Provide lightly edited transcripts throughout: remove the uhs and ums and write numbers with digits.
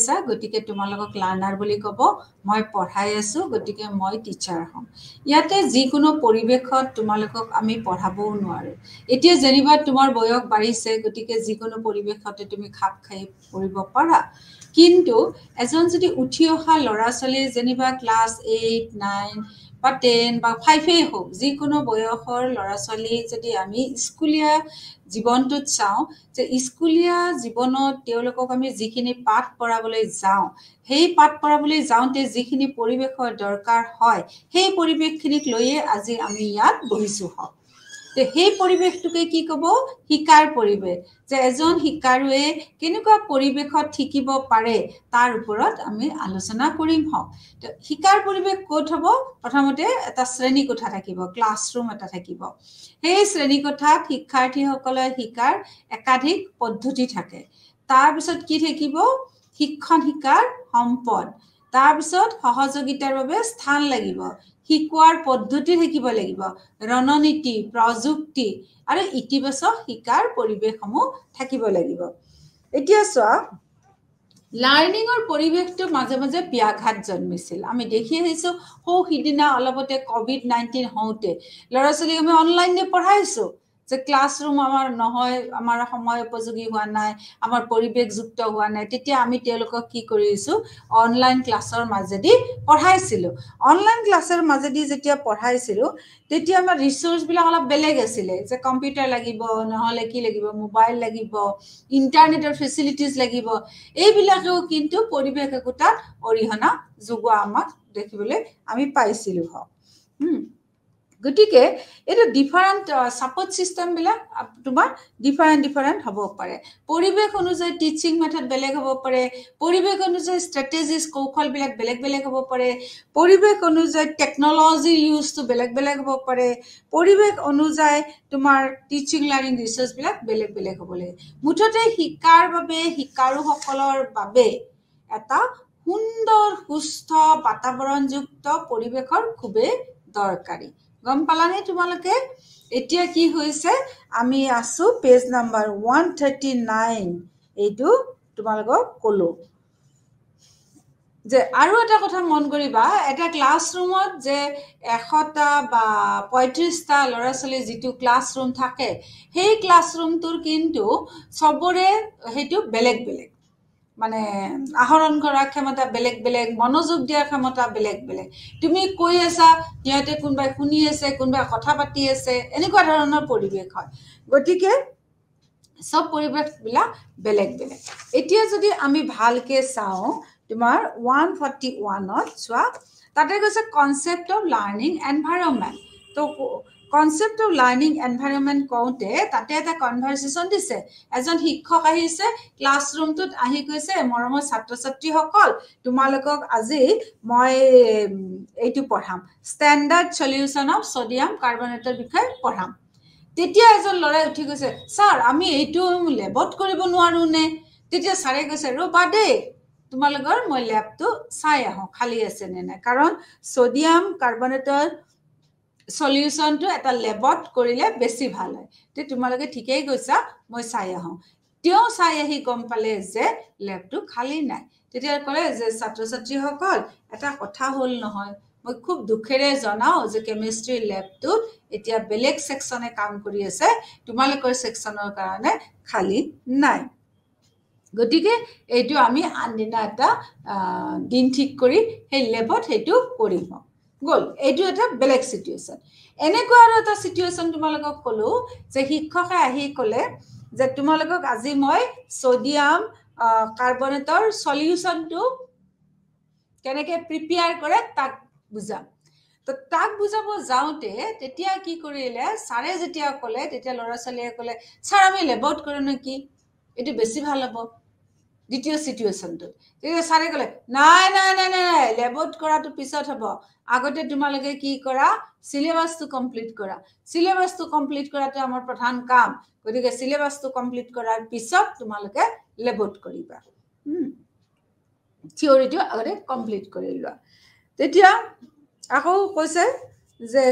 আছা গতিকে তোমালোকক লাৰ্ণাৰ বুলি ক'ব মই পঢ়াই আছো গতিকে মই টিচাৰ হ'ম ইয়াতে যিকোনো পৰিৱেশত তোমালোকক আমি পঢ়াবও নোৱাৰো এতিয়া যেনিবা তোমাৰ বয়স বাঢ়িছে গতিকে যিকোনো পৰিৱেশতে তুমি খাপ খাই পঢ়িব পাৰা কিন্তু এজন যদি উঠি অহা ল'ৰা ছোৱালী যেনিবা ক্লাছ 8 9 বা 10 বা 5 হোক যিকোনো বয়সৰ ল'ৰা ছোৱালী যদি আমি স্কুলীয়া জীৱনটোত চাওঁ যে স্কুলীয়া জীৱনত তেওঁলোকক আমি যিখিনি পাঠ পঢ়াবলৈ যাওঁ সেই পাঠ পঢ়াবলৈ যাওঁতে যিখিনি পৰিৱেশৰ দৰকাৰ হয় সেই পৰিৱেশখিনিক লৈয়ে আজি আমি ইয়াত বহিছো হওক তে সেই পৰিৱেশটোকে কি ক'ব শিকাৰ পৰিৱেশ যে এজন শিকাৰুৱে কেনেকুৱা পৰিৱেশত শিকিব পাৰে তাৰ ওপৰত আমি আলোচনা কৰিম হওক তো শিকাৰ পৰিৱেশ ক'ত হ'ব প্ৰথমতে এটা শ্ৰেণী কোঠা থাকিব ক্লাছৰুম এটা থাকিব সেই শ্ৰেণী কোঠাত শিক্ষাৰ্থীসকলে শিকাৰ একাধিক পদ্ধতি থাকে তাৰ পিছত কি থাকিব শিক্ষণ শিকাৰ সম্পদ তাৰ পিছত সহযোগিতাৰ বাবে স্থান লাগিব শিকোৱাৰ পদ্ধতি থাকিব লাগিব ৰণনীতি প্ৰযুক্তি আৰু ইতিবাচক শিকাৰ পৰিৱেশসমূহ থাকিব লাগিব এতিয়া চোৱা লাৰ্নিঙৰ পৰিৱেশটো মাজে মাজে ব্যাঘাত জন্মিছিল আমি দেখি আহিছো সৌ সিদিনা অলপতে কোভিড-19 হওঁতে ল'ৰা ছোৱালীক আমি অনলাইনে পঢ়াইছো যে ক্লাছৰুম আমাৰ নহয় আমাৰ সময় উপযোগী হোৱা নাই আমাৰ পৰিৱেশযুক্ত হোৱা নাই তেতিয়া আমি তেওঁলোকক কি কৰিছো অনলাইন ক্লাছৰ মাজেদি পঢ়াইছিলো অনলাইন ক্লাছৰ মাজেদি যেতিয়া পঢ়াইছিলো তেতিয়া আমাৰ ৰিসোৰ্স বিলাক অলপ বেলেগ আছিলে যে কম্পিউটাৰ লাগিব নহলে কি লাগিব মোবাইল লাগিব ইন্টাৰনেটৰ ফেসিলিটিজ লাগিব এইবিলাকেও কিন্তু পৰিৱেশ একোটাত অৰিহণা যোগোৱা আমাক দেখিবলৈ আমি পাইছিলো হ গতিকে এটা ডিফাৰেন্ট সাপোৰ্ট সিস্টেম বিলাক তোমাৰ ডিফাৰেন্ট হ'ব পাৰে পৰিৱেশ অনুযায়ী টিচিং মেথড বেলেগ হ'ব পাৰে পৰিৱেশ অনুযায়ী স্ট্ৰেটেজিজ কৌশল বিলাক বেলেগ হ'ব পাৰে পৰিৱেশ অনুযায়ী টেকনলজি ইউজটো বেলেগ হ'ব পাৰে পৰিৱেশ অনুযায়ী তোমাৰ টিচিং লাৰ্নিং ৰিসোৰ্স বিলাক বেলেগ হ'ব লাগে মুঠতে শিকাৰ বাবে শিকাৰুসকলৰ বাবে এটা সুন্দৰ সুস্থ বাতাবৰণযুক্ত পৰিৱেশৰ খুবেই দৰকাৰী গম পালানে তোমালোকে এতিয়া কি হৈছে আমি আছো পেজ নাম্বাৰ 139 এইটো তোমালোকক কলো যে আৰু এটা কথা মন কৰিবা এটা ক্লাছৰুমত যে 100টা বা 35টা ল'ৰা ছোৱালী যিটো ক্লাছৰুম থাকে সেই ক্লাছৰুমটোৰ কিন্তু সবৰে হেতু বেলেগ মানে আহৰণ কৰাৰ ক্ষমতা বেলেগ মনোযোগ দিয়াৰ ক্ষমতা বেলেগ তুমি কৈ আছা ইয়াতে কোনবাই শুনি আছে কোনবাই কথা পাতি আছে এনেকুৱা ধৰণৰ পৰিৱেশ হয় গতিকে সব পৰিৱেশ বিলাক বেলেগ এতিয়া যদি আমি ভালকে চাও তোমাৰ 141ত চোৱা তাতে কৈছে কনসেপ্ট অফ লাৰ্নিং এনভায়ৰনমেন্ট তো কনসেপ্ট অফ লাৰ্নিং এনভায়ৰনমেন্ট কওঁতে তাতে এটা কনভাৰসেচন দিছে এজন শিক্ষক আহিছে ক্লাছৰুমটোত আহি কৈছে মৰমৰ ছাত্ৰ ছাত্ৰীসকল তোমালোকক আজি মই এইটো পঢ়াম ষ্টেণ্ডাৰ্ড সলিউশন অফ সোডিয়াম কাৰ্বনেটৰ বিষয়ে পঢ়াম তেতিয়া এজন ল'ৰাই উঠি গৈছে স্যাৰ আমি এইটো লেবত কৰিব নোৱাৰো নে তেতিয়া ছাৰে কৈছে ৰবা দেই তোমালোকৰ মই ল্যাবটো চাই আহো খালি আছে নে নাই কাৰণ সোডিয়াম কাৰ্বনেটৰ সলিউশনটো এটা ল্যাবত কৰিলে বেছি ভাল হয় তে তোমালোকে ঠিকই কৈছা মই চাই আহো তেওঁ চাই আহি গম পালে যে ল্যাবটো খালি নাই তেতিয়া ক'লে যে ছাত্ৰ ছাত্ৰীসকল এটা কথা হ'ল নহয় মই খুব দুখেৰে জনাও যে কেমিষ্ট্ৰি ল্যাবটোত এতিয়া বেলেগ সেকশনে কাম কৰি আছে তোমালোকৰ সেকশনৰ কাৰণে খালি নাই গতিকে এইটো আমি আনদিনা এটা দিন ঠিক কৰি সেই ল্যাবত হেতু কৰিম গল এইটো এটা বেলেগ সিচুৱেশন এনেকুৱা আৰু এটা সিচুৱেশন তোমালোকক কলো যে শিক্ষকে আহি ক'লে যে তোমালোকক আজি মই সোডিয়াম কাৰ্বনেটৰ সলিউশনটো কেনেকৈ প্ৰিপেয়াৰ কৰে তাক বুজাম তো তাক বুজাব যাওঁতে তেতিয়া কি কৰিলে ছাৰে যেতিয়া ক'লে তেতিয়া ল'ৰা ছোৱালীয়ে ক'লে ছাৰ আমি ল্যাবত কৰো নেকি এটো বেছি ভাল হ'ব দ্বিতীয় সিচুৱেশনটো তেতিয়া ছাৰে ক'লে নাই ল্যাবত কৰাটো পিছত হ'ব আগতে তোমালোকে কি কৰা সিলেবাসটো কমপ্লিট কৰা সিলেবাসটো কমপ্লিট কৰাটো আমাৰ প্ৰধান কাম গতিকে সিলেবাসটো কমপ্লিট কৰাৰ পিছত তোমালোকে ল্যাবত কৰিবা থিওৰিটো আগতে কমপ্লিট কৰি লোৱা তেতিয়া আকৌ কৈছে যে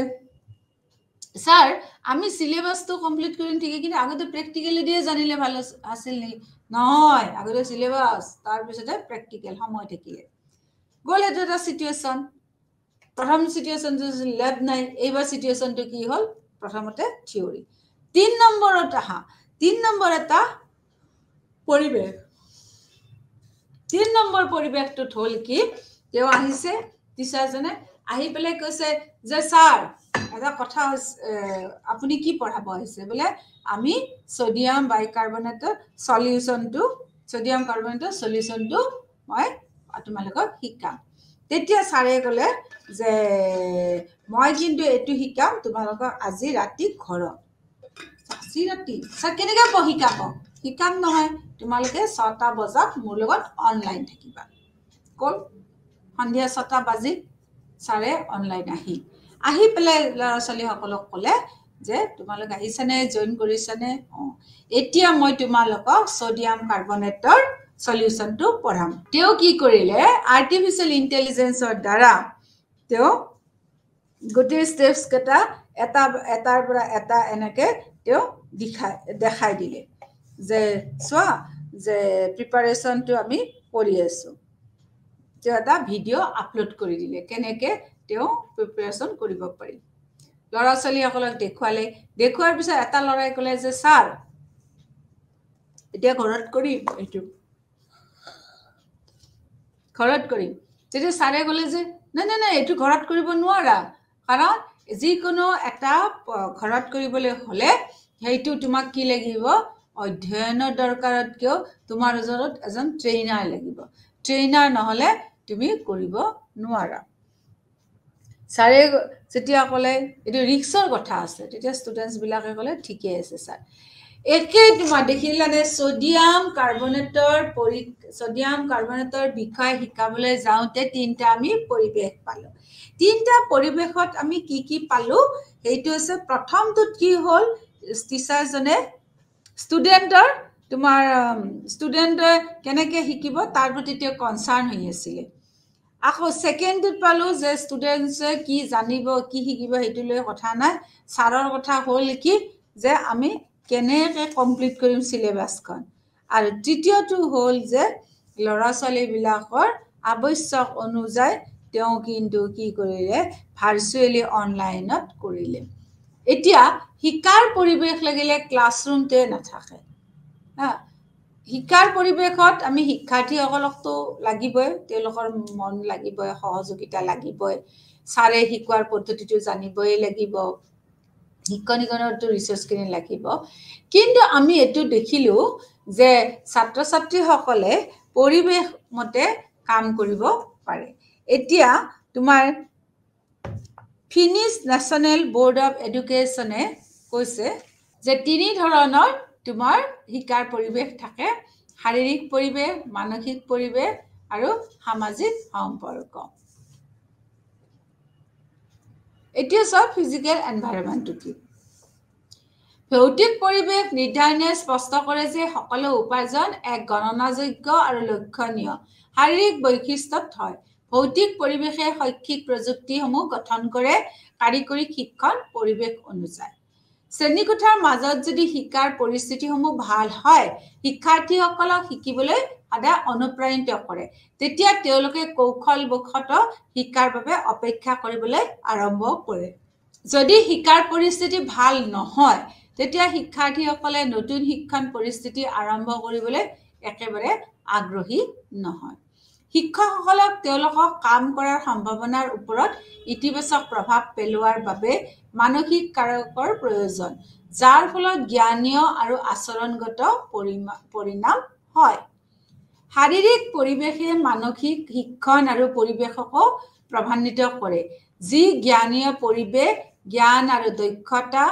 স্যাৰ আমি সিলেবাসটো কমপ্লিট কৰিম ঠিকই কিন্তু আগতে প্ৰেক্টিকেলি দিয়ে জানিলে ভাল আছিল নি নহয় আগতে সিলেবাস তাৰ পিছতে প্ৰেক্টিকেল সময় থাকিলে গ'ল এটা এটা সিচুৱেচন প্ৰথম সিচুৱেচনটো ল্যাব নাই এইবাৰ সিচুৱেচনটো কি হ'ল প্ৰথমতে থিওৰি 3 নম্বৰত আহা 3 নম্বৰ এটা পৰিবেশ 3 নম্বৰ পৰিবেশটো হ'ল কি তেও আহিছে টিচাৰজনে আহি পেলাই কৈছে যে স্যাৰ এটা কথা আপুনি কি পঢ়াব আহিছে বলে আমি সোডিয়াম বাইকাৰ্বনেটৰ সলিউশনটো মই তোমালোকক শিকাম তেতিয়া স্যাৰে ক'লে যে মই কিন্তু এটো শিকাম তোমালোকক আজি ৰাতি ঘৰত আজি ৰাতি স্যাৰ কেনেকৈ শিকাম নহয় তোমালোকে 6টা বজাত মোৰ লগত অনলাইন থাকিবা কোন সন্ধিয়া 6টা বাজি স্যাৰে অনলাইন আহি পেলাই ল'ৰা ছোৱালী সকলক ক'লে যে তোমালোক আহিছানে জয়েন কৰিছানে এতিয়া মই তোমালোকক সোডিয়াম কাৰ্বনেটৰ সলিউশনটো পঢ়াম তেও কি কৰিলে আৰ্টিফিশিয়াল ইন্টেলিজেন্সৰ দ্বাৰা তেও গোটে স্টেপস কেটা এটাৰ পৰা এটা এনেকে তেও দেখাই দিলে যে সোৱা যে প্ৰিপাৰেচনটো আমি কৰি আছো তেও এটা ভিডিও আপলোড কৰি দিলে কেনেকে তেও প্ৰিপাৰেচন কৰিব পাৰি ল'ৰা ছোৱালী সকলক দেখুৱাৰ পিছত এটা লৰাই ক'লে যে স্যাৰ এতিয়া ঘৰত কৰিম এটো ঘৰত কৰিম তেতিয়া স্যাৰে ক'লে যে নাই এটো ঘৰত কৰিব নোৱাৰা কাৰণ যিকোনো এটা ঘৰত কৰিবলৈ হলে হেইটো তোমাক কি লাগিব অধ্যয়নৰ দৰকাৰতকৈ তোমাৰ ওচৰত এজন ট্ৰেইনাৰ লাগিব ট্ৰেইনাৰ নহলে তুমি কৰিব নোৱাৰা স্যাৰে যেতিয়া ক'লে এটো ৰিক্সৰ কথা আছে তেতিয়া ষ্টুডেন্টস বিলাকে ক'লে ঠিকই আছে স্যাৰ একে তোমাৰ দেখিলানে সোডিয়াম কাৰ্বনেটৰ বিষয় শিকাবলৈ যাওঁতে তিনটা আমি পৰিবেশ পালো তিনটা পৰিবেশত আমি কি পালো এইটো আছে প্ৰথমটো কি হ'ল টিচাৰজনে ষ্টুডেন্টৰ তোমাৰ ষ্টুডেন্টে কেনেকৈ শিকিব তাৰ প্ৰতি তেওঁ কনসাৰ্ন হৈ আছিল আকৌ সেকেন্ডত পালো যে ষ্টুডেন্টসে কি জানিব কি শিকিব হেতু লৈ কথা নাই সাৰৰ কথা হ'ল কি যে আমি কেনেকৈ কমপ্লিট কৰিম সিলেবাসখন আৰু তৃতীয়টো হ'ল যে ল'ৰা ছোৱালী বিলাকৰ আৱশ্যক অনুযায়ী তেওঁ কিন্তু কি কৰিলে ভাৰ্চুৱেলি অনলাইনত কৰিলে এতিয়া শিকাৰ পৰিবেশ লাগিলে ক্লাছৰুমতে নাথাকে শিকাৰ পৰিবেশত আমি শিক্ষাৰ্থীসকলকতো লাগিবই তেওঁলোকৰ মন লাগিবই সহযোগিতা লাগিবই সাৰে শিকোৱাৰ পদ্ধতিটো জানিবই লাগিব শিক্ষণিকৰণটো ৰিসোৰ্চখিনি লাগিব কিন্তু আমি এটো দেখিলো যে ছাত্ৰ ছাত্ৰীসকলে পৰিবেশ মতে কাম কৰিব পাৰে এতিয়া তোমাৰ ফিনিশ নেশনেল বোৰ্ড অফ এডুকেশনে কৈছে যে তিনি ধৰণৰ তোমাৰ শিকাৰ পৰিবেশ থাকে শাৰীৰিক পৰিবেশ মানসিক পৰিবেশ আৰু সামাজিক সম্পৰ্ক এতিয়া সব ফিজিক্যাল এনভায়ৰনমেন্ট কি ভৌতিক পৰিবেশ নিৰ্ধাৰণে স্পষ্ট কৰে যে সকলো উপাৰ্জন এক গণনাযোগ্য আৰু লক্ষণীয় শাৰীৰিক বৈশিষ্ট্যত হয় ভৌতিক পৰিবেশে শৈক্ষিক প্ৰযুক্তিসমূহ গঠন কৰে কাৰিকৰী শিক্ষণ পৰিবেশ অনুযায়ী শ্ৰেণীকোঠাৰ মাজত যদি শিকাৰ পৰিস্থিতিসমূহ ভাল হয় শিক্ষাৰ্থীসকলক শিকিবলৈ সদায় অনুপ্ৰাণিত কৰে তেতিয়া তেওঁলোকে কৌশলবশত শিকাৰ বাবে অপেক্ষা কৰিবলৈ আৰম্ভ কৰে যদি শিকাৰ পৰিস্থিতি ভাল নহয় তেতিয়া শিক্ষাৰ্থীসকলে নতুন শিক্ষণ পৰিস্থিতি আৰম্ভ কৰিবলৈ একেবাৰে আগ্ৰহী নহয় শিক্ষকসকলক তেওঁলোকক কাম কৰাৰ সম্ভাৱনাৰ ওপৰত ইতিবাচক প্ৰভাৱ পেলোৱাৰ বাবে মানসিক কাৰকৰ প্ৰয়োজন যাৰ ফলত জ্ঞানীয় আৰু আচৰণগত পৰিণাম হয় শাৰীৰিক পৰিবেশে মানসিক শিক্ষণ আৰু পৰিবেশকো প্ৰভাৱিত কৰে যি জ্ঞানীয় পৰিবেশ জ্ঞান আৰু দক্ষতা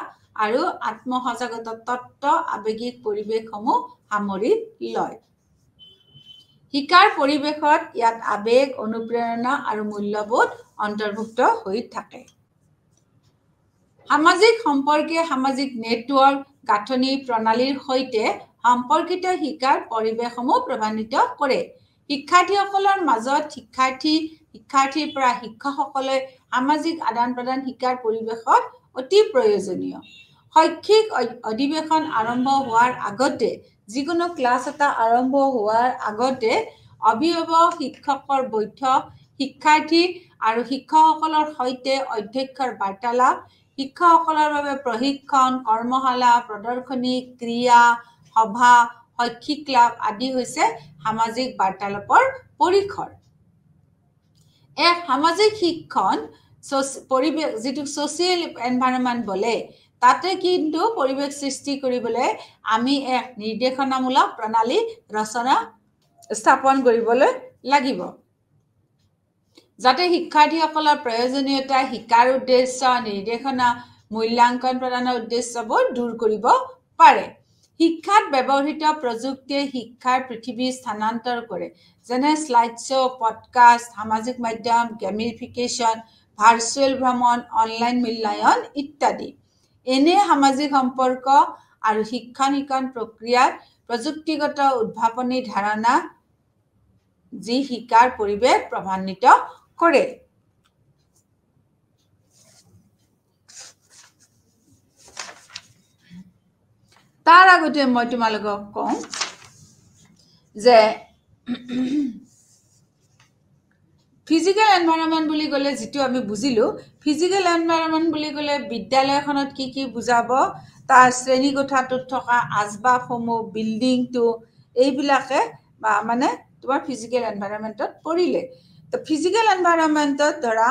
আৰু আত্মসজাগত তত্ত্ব আবেগিক পৰিবেশসমূহ সামৰি লয় শিকাৰ পৰিবেশত ইয়াত আবেগ অনুপ্ৰেৰণা আৰু মূল্যবোধ অন্তৰ্ভুক্ত হৈ থাকে সামাজিক সম্পৰ্কে সামাজিক নেটৱৰ্ক গাঁথনি প্ৰণালীৰ সৈতে সম্পৰ্কিত শিকাৰ পৰিবেশসমূহ প্ৰভাৱিত কৰে শিক্ষাৰ্থীসকলৰ মাজত শিক্ষাৰ্থীৰ পৰা শিক্ষকসকলে সামাজিক আদান প্ৰদান শিকাৰ পৰিবেশত অতি প্ৰয়োজনীয় শৈক্ষিক অধিৱেশন আৰম্ভ হোৱাৰ আগতে যিকোনো ক্লাছ এটা আৰম্ভ হোৱাৰ আগতে অভিভাৱক শিক্ষকৰ বৈঠক শিক্ষাৰ্থী আৰু শিক্ষকসকলৰ সৈতে অধ্যক্ষৰ বাৰ্তালাপ শিক্ষকসকলৰ বাবে প্ৰশিক্ষণ কৰ্মশালা প্ৰদৰ্শনী ক্ৰিয়া সভা শৈক্ষিক ক্লাব আদি হৈছে সামাজিক বাৰ্তালাপৰ পৰিসৰ এক সামাজিক শিক্ষণ পৰিৱেশ যিটো ছ'চিয়েল এনভাইৰনমেণ্ট বোলে তাতে কিন্তু পৰিৱেশ সৃষ্টি কৰিবলৈ আমি এক নিৰ্দেশনামূলক প্ৰণালী ৰচনা স্থাপন কৰিবলৈ লাগিব যাতে শিক্ষাৰ্থীসকলৰ প্ৰয়োজনীয়তা শিকাৰ উদ্দেশ্য নিৰ্দেশনা মূল্যাংকন প্ৰদানৰ উদ্দেশ্যবোৰ দূৰ কৰিব পাৰে শিক্ষাত ব্যৱহৃত প্ৰযুক্তিয়ে শিক্ষাৰ পৃথিৱী স্থানান্তৰ কৰে যেনে স্লাইড শ্ব' পডকাষ্ট সামাজিক মাধ্যম গেমিফিকেশ্যন ভাৰ্চুৱেল ভ্ৰমণ অনলাইন মূল্যায়ন ইত্যাদি এনে সামাজিক সম্পৰ্ক আৰু শিক্ষণ প্ৰক্ৰিয়াত প্ৰযুক্তিগত উদ্ভাৱনী ধাৰণা যি শিকাৰ পৰিৱেশ প্ৰভাৱান্বিত কৰে তাৰ আগতে মই তোমালোকক কওঁ যে ফিজিক্যাল এনভাইৰনমেন্ট বুলি ক'লে যেটো আমি বুজিলো ফিজিক্যাল এনভাইৰনমেন্ট বুলি ক'লে বিদ্যালয়খনত কি বুজাব তাৰ শ্ৰেণী কোঠাটোত থকা আজবাবসমূহ বিল্ডিংটো এইবিলাকে মানে তোমাৰ ফিজিক্যাল এনভাইৰনমেন্টত পৰিলে তো ফিজিক্যাল এনভাইৰনমেন্টত ধৰা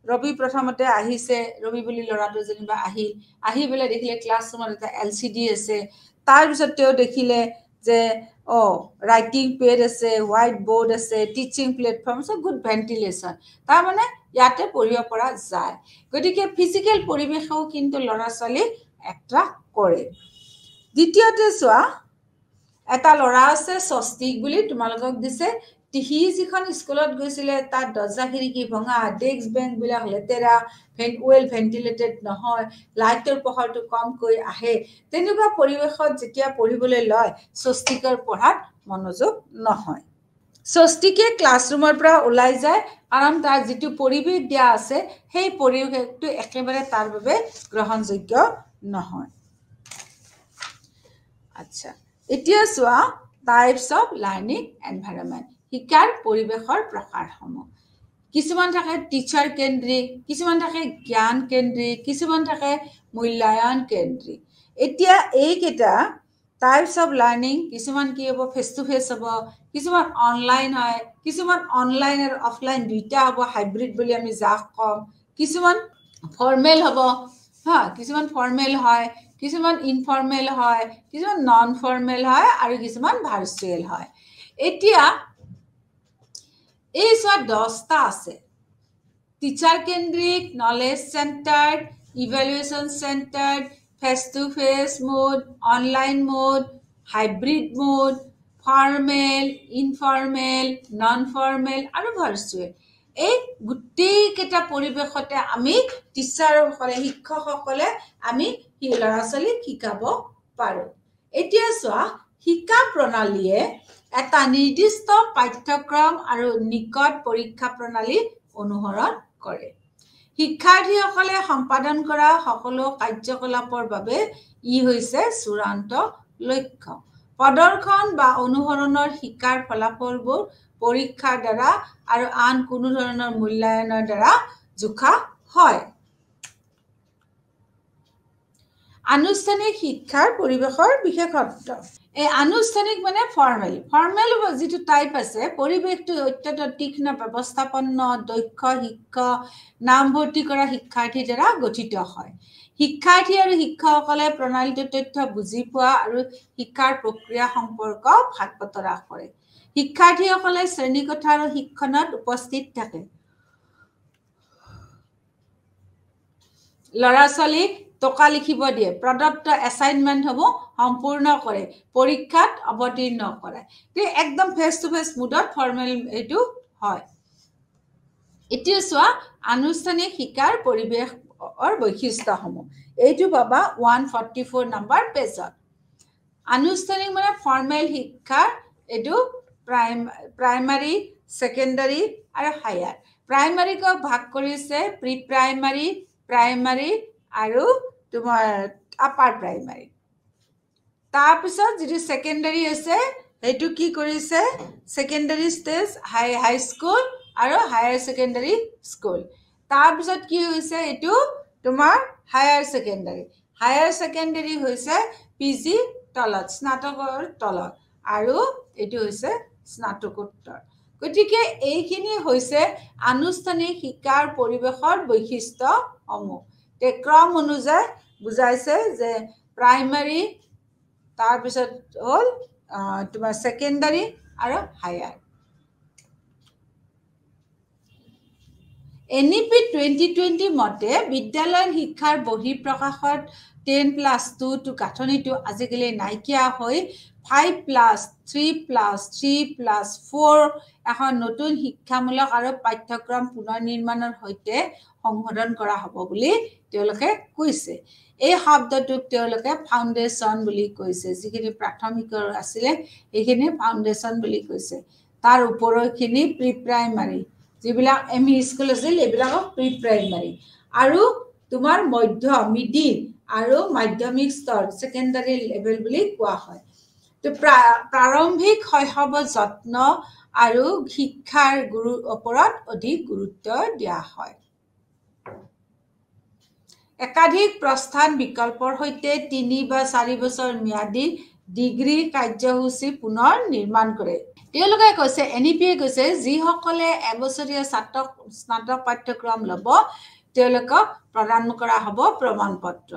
ৰবি প্ৰথমতে আহিছে ৰবি বুলি লৰাটো যেনিবা আহি বেলে দেখিলে ক্লাছৰুমত এটা এলসিডি আছে তাৰ পিছত তেওঁ দেখিলে যে ৰাইটিং পেড আছে হোৱাইট বোৰ্ড আছে টিচিং প্লেটফৰ্ম আছে গুড ভেন্টিলেশন তাৰ মানে ইয়াতে পঢ়িব পৰা যায় গতিকে ফিজিক্যাল পৰিৱেশও কিন্তু লৰা ছোৱালী এট্ৰাক্ট কৰে দ্বিতীয়তে চোৱা এটা লৰা আছে স্বস্তিক বুলি তোমালোকক দিছে সি যিখন স্কুলত গৈছিলে তাত দৰ্জা খিৰিকী ভঙা ডেস্ক বেঞ্চ বিলাক লেতেৰা ৱেল ভেন্টিলেটেড নহয় লাইটৰ পোহৰটো কমকৈ আহে তেনেকুৱা পৰিৱেশত যেতিয়া পঢ়িবলৈ লয় স্বস্তিকৰ পঢ়াত মনোযোগ নহয় স্বস্তিকে ক্লাছৰুমৰ পৰা ওলাই যায় কাৰণ তাৰ যিটো পৰিৱেশ দিয়া আছে সেই পৰিৱেশটো একেবাৰে তাৰ বাবে গ্ৰহণযোগ্য নহয় আচ্ছা এতিয়া চোৱা টাইপস অফ লাৰ্নিং এনভাইৰনমেন্ট শিকাৰ পৰিৱেশৰ প্ৰকাৰসমূহ কিছুমান থাকে টিচাৰ কেন্দ্ৰিক কিছুমান থাকে জ্ঞান কেন্দ্ৰিক কিছুমান থাকে মূল্যায়ন কেন্দ্ৰিক এতিয়া এইকেইটা টাইপস অফ লাৰ্নিং কিছুমান কি হ'ব ফেস টু ফেস হ'ব কিছুমান অনলাইন হয় কিছুমান অনলাইন আৰু অফলাইন দুইটা হ'ব হাইব্ৰিড বুলি আমি যাক কম কিছুমান ফৰ্মেল হ'ব কিছুমান ফৰ্মেল হয় কিছুমান ইনফৰ্মেল হয় কিছুমান নন ফৰ্মেল হয় আৰু কিছুমান ভাৰ্চুৱেল হয় এতিয়া এই সব 10টা আছে টিচাৰ কেন্দ্ৰিক knowledge centred evaluation centred face to face mode online mode hybrid mode formal informal non formal আৰু ভাৰ্চুৱেল এই গুটেই কেটা পৰিৱেশতে আমি টিচাৰসকলে শিক্ষকসকলে আমি ল'ৰা ছোৱালীক শিকাব পাৰো এতিয়া চোৱা শিক্ষা প্ৰণালীয়ে এটা নিৰ্দিষ্ট পাঠ্যক্ৰম আৰু নিকট পৰীক্ষা প্ৰণালী অনুসৰণ কৰে শিক্ষাৰ্থীসকলে সম্পাদন কৰা সকলো কাৰ্যকলাপৰ বাবে ই হৈছে চূড়ান্ত লক্ষ্য প্ৰদৰ্শন বা অনুসৰণৰ শিকাৰ ফলাফলবোৰ পৰীক্ষাৰ দ্বাৰা আৰু আন কোনো ধৰণৰ মূল্যায়নৰ দ্বাৰা জোখা হয় আনুষ্ঠানিক শিক্ষাৰ পৰিৱেশৰ বিশেষত্ব এই আনুষ্ঠানিক মানে ফৰ্মেল যিটো টাইপ আছে পৰিৱেশটো অত্যন্ত তীক্ষ্ণ ব্যৱস্থাপন্ন দক্ষ শিক্ষক নামভৰ্তি কৰা শিক্ষাৰ্থীৰ দ্বাৰা গঠিত হয় শিক্ষাৰ্থী আৰু শিক্ষকসকলে প্ৰণালীটোৰ তথ্য বুজি পোৱা আৰু শিক্ষাৰ প্ৰক্ৰিয়া সম্পৰ্ক ভাগ বতৰা কৰে শিক্ষাৰ্থীসকলে শ্ৰেণীকোঠা আৰু শিক্ষণত উপস্থিত থাকে ল'ৰা ছোৱালীক টকা লিখিব দিয়ে প্ৰদত্ত এসাইনমেন্ট হ'ব সম্পূৰ্ণ কৰে পৰীক্ষাত অৱতীৰ্ণ কৰে তে একদম ফেস টু ফেস মুডত ফৰ্মেল এটো হয় এতিয়া চোৱা আনুষ্ঠানিক শিকাৰ পৰিৱেশৰ বৈশিষ্ট্যসমূহ এইটো পাবা 144 নম্বৰ পেজত আনুষ্ঠানিক মানে ফৰ্মেল শিক্ষা এটো প্ৰাইমাৰী সেকেন্ডাৰী আৰু হায়াৰ প্ৰাইমাৰীক ভাগ কৰিছে প্ৰি প্ৰাইমাৰী প্ৰাইমাৰী আৰু তোমাৰ আপাৰ প্ৰাইমাৰী তাৰ পিছত যেটো সেকেন্ডাৰী আছে হেতু কি কৰিছে সেকেন্ডাৰী স্টেজ হাই স্কুল আৰু হায়াৰ সেকেন্ডাৰী স্কুল তাৰ পিছত কি হৈছে এটো তোমাৰ হায়াৰ সেকেন্ডাৰী হৈছে পিজি তলত স্নাতকৰ তলত আৰু এটো হৈছে স্নাতকোত্তৰ গতিকে এইখিনি হৈছে আনুষ্ঠানিক শিক্ষাৰ পৰিবেশৰ বৈশিষ্ট্য সমূহ তে ক্ৰম অনুযায়ী বুজাইছে যে প্ৰাইমাৰী তাৰ পিছত হল তোমাৰ সেকেন্ডাৰী আৰু হায়াৰ এনইপি 2020 মতে বিদ্যালয়ৰ শিক্ষাৰ বহিঃপ্ৰকাশত 10+2 টো গাঁথনিটো আজিকালি নাইকিয়া হৈ 5+3+3+4 এখন নতুন শিক্ষামূলক আৰু পাঠ্যক্ৰম পুনৰ নিৰ্মাণৰ সৈতে সংশোধন কৰা হ'ব বুলি তেওঁলোকে কৈছে এই শব্দটোক তেওঁলোকে ফাউণ্ডেশ্যন বুলি কৈছে যিখিনি প্ৰাথমিকৰ আছিল এইখিনি ফাউণ্ডেশ্যন বুলি কৈছে তাৰ ওপৰৰখিনি প্ৰি প্ৰাইমাৰী যিবিলাক এমই স্কুল আছিল এইবিলাকক প্ৰি প্ৰাইমাৰী আৰু তোমাৰ মধ্য মিডিল আৰু মাধ্যমিক স্তৰ সেকেন্ডাৰী লেভেল বুলি কোৱা হয় তো প্ৰাৰম্ভিক শৈশৱৰ যত্ন আৰু শিক্ষাৰ ওপৰত অধিক গুৰুত্ব দিয়া হয় একাধিক প্ৰস্থান বিকল্পৰ সৈতে 3 বা 4 বছৰ ম্যাদী ডিগ্ৰী কাৰ্যসূচী পুনৰ নিৰ্মাণ কৰে তেওঁলোকে কৈছে এনইপিয়ে কৈছে যিসকলে এবছৰীয়া স্নাতক পাঠ্যক্ৰম ল'ব তেওঁলোকক প্ৰদান কৰা হ'ব প্ৰমাণপত্ৰ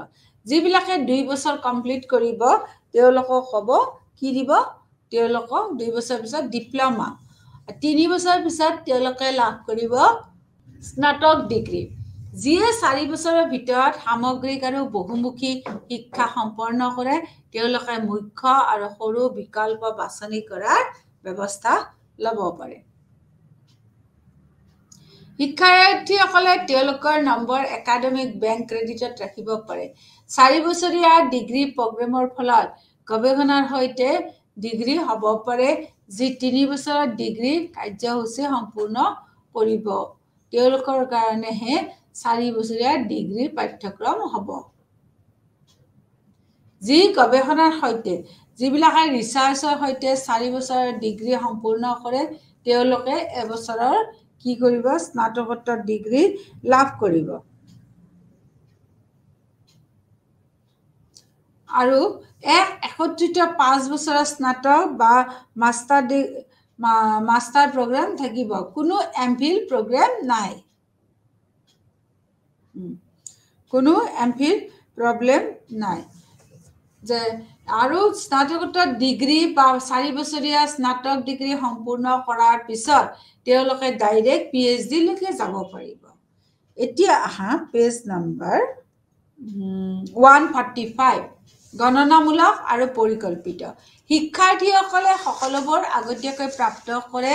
যিবিলাকে 2 বছৰ কমপ্লিট কৰিব তেওঁলোকক হ'ব কি দিব তেওঁলোকক 2 বছৰ পিছত ডিপ্লোমা 3 বছৰ পিছত তেওঁলোকে লাভ কৰিব স্নাতক ডিগ্ৰী যিয়ে 4 বছৰৰ ভিতৰত সামগ্ৰিক আৰু বহুমুখী শিক্ষা সম্পন্ন কৰে তেওঁলোকে মুখ্য আৰু সৰু বিকল্প বাছনি কৰাৰ ব্যৱস্থা ল'ব পাৰে শিক্ষাৰ্থীসকলে তেওঁলোকৰ নম্বৰ একাডেমিক বেংক ক্ৰেডিটত ৰাখিব পাৰে 4 বছৰীয়া ডিগ্ৰী প্ৰগ্ৰামৰ ফলত গৱেষণাৰ সৈতে ডিগ্ৰী হ'ব পাৰে যি 3 বছৰৰ ডিগ্ৰী কাৰ্যসূচী সম্পূৰ্ণ কৰিব তেওঁলোকৰ কাৰণেহে 4 বছৰীয়া ডিগ্ৰী পাঠ্যক্ৰম হ'ব যি গৱেষণাৰ সৈতে যিবিলাকে ৰিচাৰ্চৰ সৈতে 4 বছৰৰ ডিগ্ৰী সম্পূৰ্ণ কৰে তেওঁলোকে এবছৰৰ কি কৰিব স্নাতকোত্তৰ ডিগ্ৰী লাভ কৰিব আৰু একত্ৰিত 5 বছৰৰ স্নাতক বা মাষ্টাৰ প্ৰগ্ৰাম থাকিব কোনো এমফিল প্ৰগ্ৰাম নাই কোনো এমফিল প্ৰবলেম নাই যে আৰু স্নাতকোত্তৰ ডিগ্ৰী বা 4 বছৰীয়া স্নাতক ডিগ্ৰী সম্পূৰ্ণ কৰাৰ পিছত তেওঁলোকে ডাইৰেক্ট পিএইচডি লৈকে যাব পাৰিব এতিয়া আহা পেজ নম্বৰ 145 গণনামূলক আৰু পৰিকল্পিত শিক্ষাৰ্থীসকলে সকলোবোৰ আগতীয়াকৈ প্ৰাপ্ত কৰে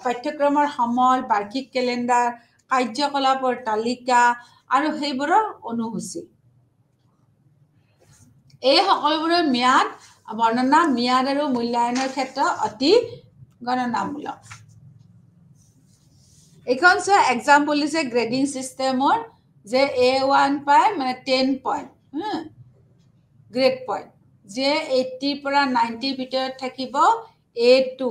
পাঠ্যক্ৰমৰ সমল বাৰ্ষিক কেলেণ্ডাৰ কাৰ্যকলাপৰ তালিকা আৰু সেইবোৰৰ অনুসূচী এই সকলোবোৰৰ ম্যাদ বৰ্ণনা ম্যাদ আৰু মূল্যায়নৰ ক্ষেত্ৰত অতি গণনামূলক এখন এক্সাম্পল দিছে গ্ৰেডিং সিস্টেমৰ যে A1 পায় মানে 10 পইণ্ট গ্ৰেড পইণ্ট যে 80 পৰা 90 ভিতৰত থাকিব A2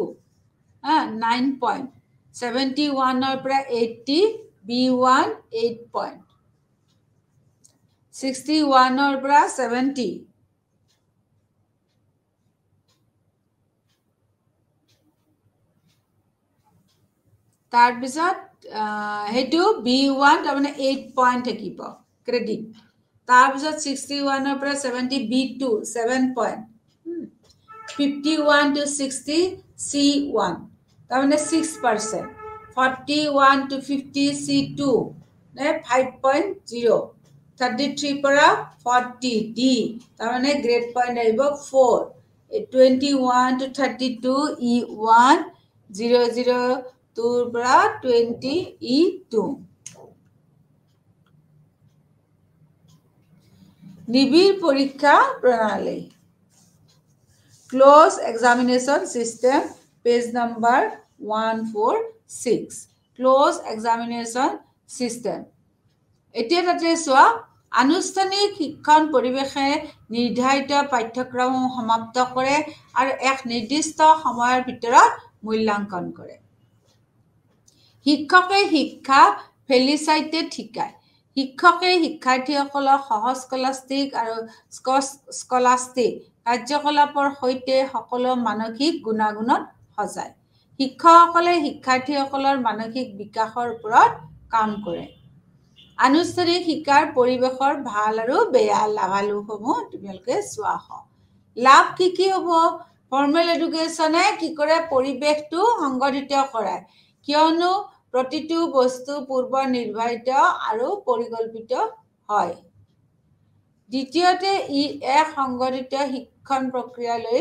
9 পইণ্ট 71 পৰা 80 B1 8 পইণ্ট 61 পৰা 70 তাৰ পিছত হেতু B1 তাৰমানে 8 পইণ্ট থাকিব ক্ৰেডিট তাৰ পিছত 61 পৰা 70 B2 7 পইণ্ট 51 to 60 C1 তাৰমানে 6% 41 to 50 C2 5.0 33 পৰা 40 D তাৰমানে গ্ৰেড পইণ্ট আহিব 4 21 to 32 E1 00 2 পৰা 20 E2 নিবিড় পৰীক্ষা প্ৰণালী close examination system page number 146 close examination system এতিয়া তাতে চোৱা আনুষ্ঠানিক শিক্ষণ পৰিৱেশে নিৰ্ধাৰিত পাঠ্যক্ৰমসমূহ সমাপ্ত কৰে আৰু এক নিৰ্দিষ্ট সময়ৰ ভিতৰত মূল্যাংকন কৰে। শিক্ষকে শিক্ষা ফেলিচাইটেড শিকায়। শিক্ষকে শিক্ষাৰ্থীসকলক সহজ স্কলাষ্টিক আৰু স্কলাষ্টিক কাৰ্যকলাপৰ সৈতে সকলো মানসিক গুণাগুণত সজায়। শিক্ষকসকলে শিক্ষাৰ্থীসকলৰ মানসিক বিকাশৰ ওপৰত কাম কৰে। আনুষ্ঠানিক শিক্ষাৰ পৰিৱেশৰ ভাল আৰু বেয়া লাভালাভসমূহ তোমালোকে চোৱা হয়। লাভ কি হ'ব? ফৰ্মেল এডুকেশ্যনে কি কৰে? পৰিৱেশটো সংগঠিত কৰায়, কিয়নো প্ৰতিটো বস্তু পূৰ্ব নিৰ্ধাৰিত আৰু পৰিকল্পিত হয়। দ্বিতীয়তে ই এক সংগঠিত শিক্ষণ প্ৰক্ৰিয়ালৈ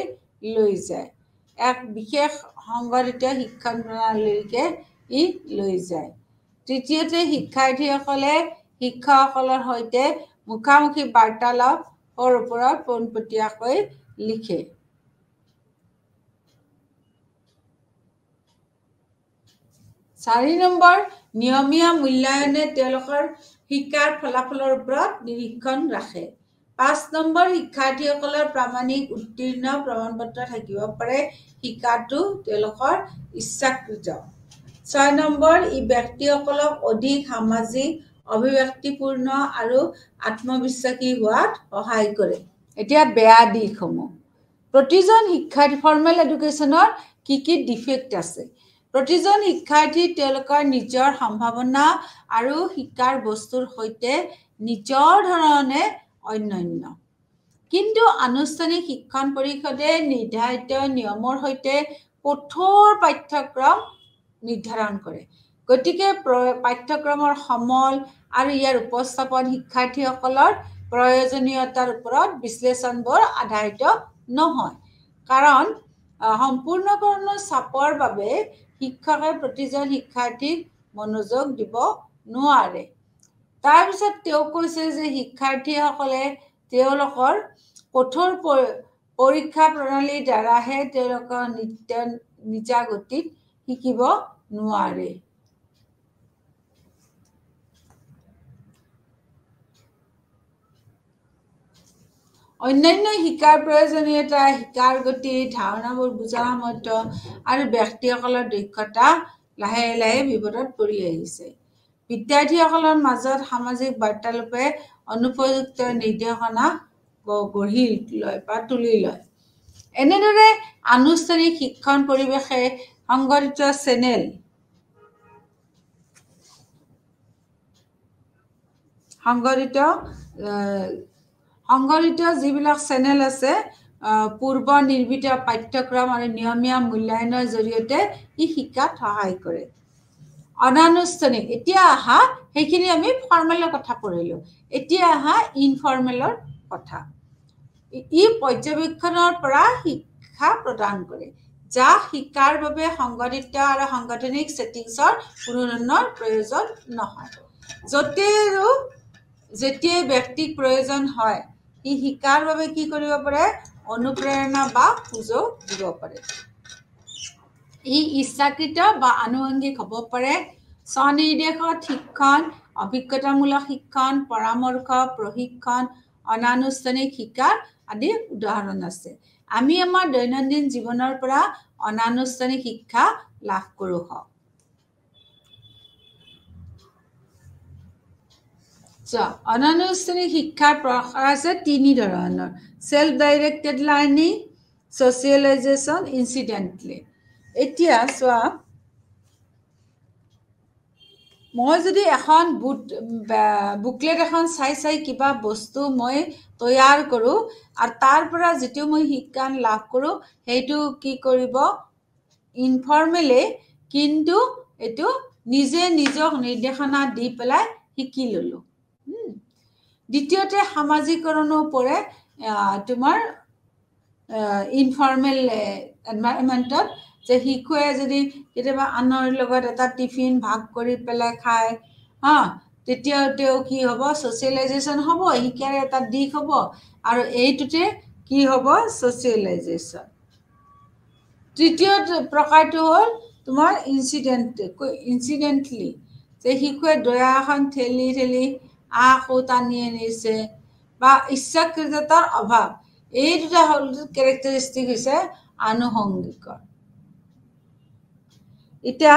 লৈ যায়। এক বিশেষ সংগঠিত শিক্ষণ প্ৰণালীকে ই লৈ যায়। তৃতীয়তে শিক্ষাৰ্থীসকলে শিক্ষকসকলৰ সৈতে মুখামুখি বাৰ্তালাপৰ ওপৰত পোনপটীয়াকৈ লিখে। 4 নম্বৰ, নিয়মীয়া মূল্যায়নে তেওঁলোকৰ শিক্ষাৰ ফলাফলৰ ওপৰত নিৰীক্ষণ ৰাখে। 5 নম্বৰ, শিক্ষাৰ্থীসকলৰ প্ৰামাণিক উত্তীৰ্ণ প্ৰমাণপত্ৰ থাকিব পাৰে। শিক্ষাটো তেওঁলোকৰ ইচ্ছাকৃত। 6 নম্বৰ, ই ব্যক্তিসকলক অধিক সামাজিক, অভিব্যক্তিপূৰ্ণ আৰু আত্মবিশ্বাসী হোৱাত সহায় কৰে। এতিয়া বেয়া দিশসমূহ। প্ৰতিজন শিক্ষাৰ্থী ফৰ্মেল এডুকেশ্যনৰ কি ডিফেক্ট আছে? প্ৰতিজন শিক্ষাৰ্থী তেওঁলোকৰ নিজৰ সম্ভাৱনা আৰু শিকাৰ বস্তুৰ সৈতে নিজৰ ধৰণে অনন্য। কিন্তু আনুষ্ঠানিক শিক্ষণ পৰিষদে নিৰ্ধাৰিত নিয়মৰ সৈতে কঠোৰ পাঠ্যক্ৰম নিৰ্ধাৰণ কৰে। গতিকে পাঠ্যক্ৰমৰ সমল আৰু ইয়াৰ উপস্থাপন শিক্ষাৰ্থীসকলৰ প্ৰয়োজনীয়তাৰ ওপৰত বিশ্লেষণবোৰ আধাৰিত নহয়। কাৰণ সম্পূৰ্ণকৰণৰ চাপৰ বাবে শিক্ষকে প্ৰতিজন শিক্ষাৰ্থীক মনোযোগ দিব নোৱাৰে। তাৰপিছত তেওঁ কৈছে যে শিক্ষাৰ্থীসকলে তেওঁলোকৰ কঠোৰ পৰীক্ষা প্ৰণালীৰ দ্বাৰাহে তেওঁলোকৰ নিজা গতিত শিকিব নোৱাৰে। অন্যান্য শিকাৰ প্ৰয়োজনীয়তা, শিকাৰ গতি, ধাৰণাবোৰ বুজাৰ সামৰ্থ্য আৰু ব্যক্তিসকলৰ দক্ষতা লাহে লাহে বিপদত পৰি আহিছে। বিদ্যাৰ্থীসকলৰ মাজত সামাজিক বাৰ্তালাপে অনুপযুক্ত নিৰ্দেশনা গঢ়ি লয় বা তুলি লয়। এনেদৰে আনুষ্ঠানিক শিক্ষণ পৰিৱেশে সংগঠিত যিবিলাক চেনেল আছে, পূৰ্ব নিৰ্মিত পাঠ্যক্ৰম আৰু নিয়মীয়া মূল্যায়নৰ জৰিয়তে ই শিকাত সহায় কৰে। অনানুষ্ঠানিক, এতিয়া আহা সেইখিনি আমি ফৰ্মেলৰ কথা পঢ়িলোঁ। এতিয়া আহা ইনফৰ্মেলৰ কথা। ই পৰ্যবেক্ষণৰ পৰা শিক্ষা প্ৰদান কৰে, যাক শিকাৰ বাবে সংগঠিত আৰু সাংগঠনিক ছেটিংছৰ কোনো ধৰণৰ প্ৰয়োজন নহয়। যেতিয়াই ব্যক্তিক প্ৰয়োজন হয়, ই শিকাৰ বাবে কি কৰিব পাৰে? অনুপ্ৰেৰণা বা সুযোগ দিব পাৰে। ই ইচ্ছাকৃত বা আনুষংগিক হ'ব পাৰে। স্বনিৰ্দেশিত শিক্ষণ, অভিজ্ঞতামূলক শিক্ষণ, পৰামৰ্শ, প্ৰশিক্ষণ, অনানুষ্ঠানিক শিক্ষাৰ আদি উদাহৰণ আছে। আমি আমাৰ দৈনন্দিন জীৱনৰ পৰা অনানুষ্ঠানিক শিক্ষা লাভ কৰোঁ। অনানুষ্ঠানিক শিক্ষাৰ প্ৰকাৰ আছে 3 ধৰণৰ: চেল্ফ ডাইৰেক্টেড লাৰ্ণিং, ছচিয়েলাইজেশ্যন, ইনচিডেণ্টেলি। এতিয়া চোৱা, মই যদি এখন বুকলেট এখন চাই কিবা বস্তু মই তৈয়াৰ কৰোঁ আৰু তাৰ পৰা যিটো মই শিক্ষা লাভ কৰোঁ সেইটো কি কৰিব? ইনফৰ্মেলি, কিন্তু এইটো নিজে নিজক নিৰ্দেশনা দি পেলাই শিকি ল'লোঁ। দ্বিতীয়তে সামাজিকৰণো পৰে তোমাৰ ইনফৰ্মেল এনভাইৰনমেণ্টত, যে শিশুৱে যদি কেতিয়াবা আনৰ লগত এটা টিফিন ভাগ কৰি পেলাই খায়, তেতিয়া তেওঁ কি হ'ব? ছচিয়েলাইজেশ্যন হ'ব, শিক্ষাৰ এটা দিশ হ'ব। আৰু এইটোতে কি হ'ব? ছচিয়েলাইজেশ্যন। তৃতীয় প্ৰকাৰটো হ'ল তোমাৰ ইনচিডেণ্টলি, যে শিশুৱে দয়া এখন ঠেলি আকৌ টানি আনিছে বা ইচ্ছাকৃততাৰ অভাৱ, এই দুটা কেৰেক্টাৰিষ্টিক হৈছে আনুষংগিকৰ। এতিয়া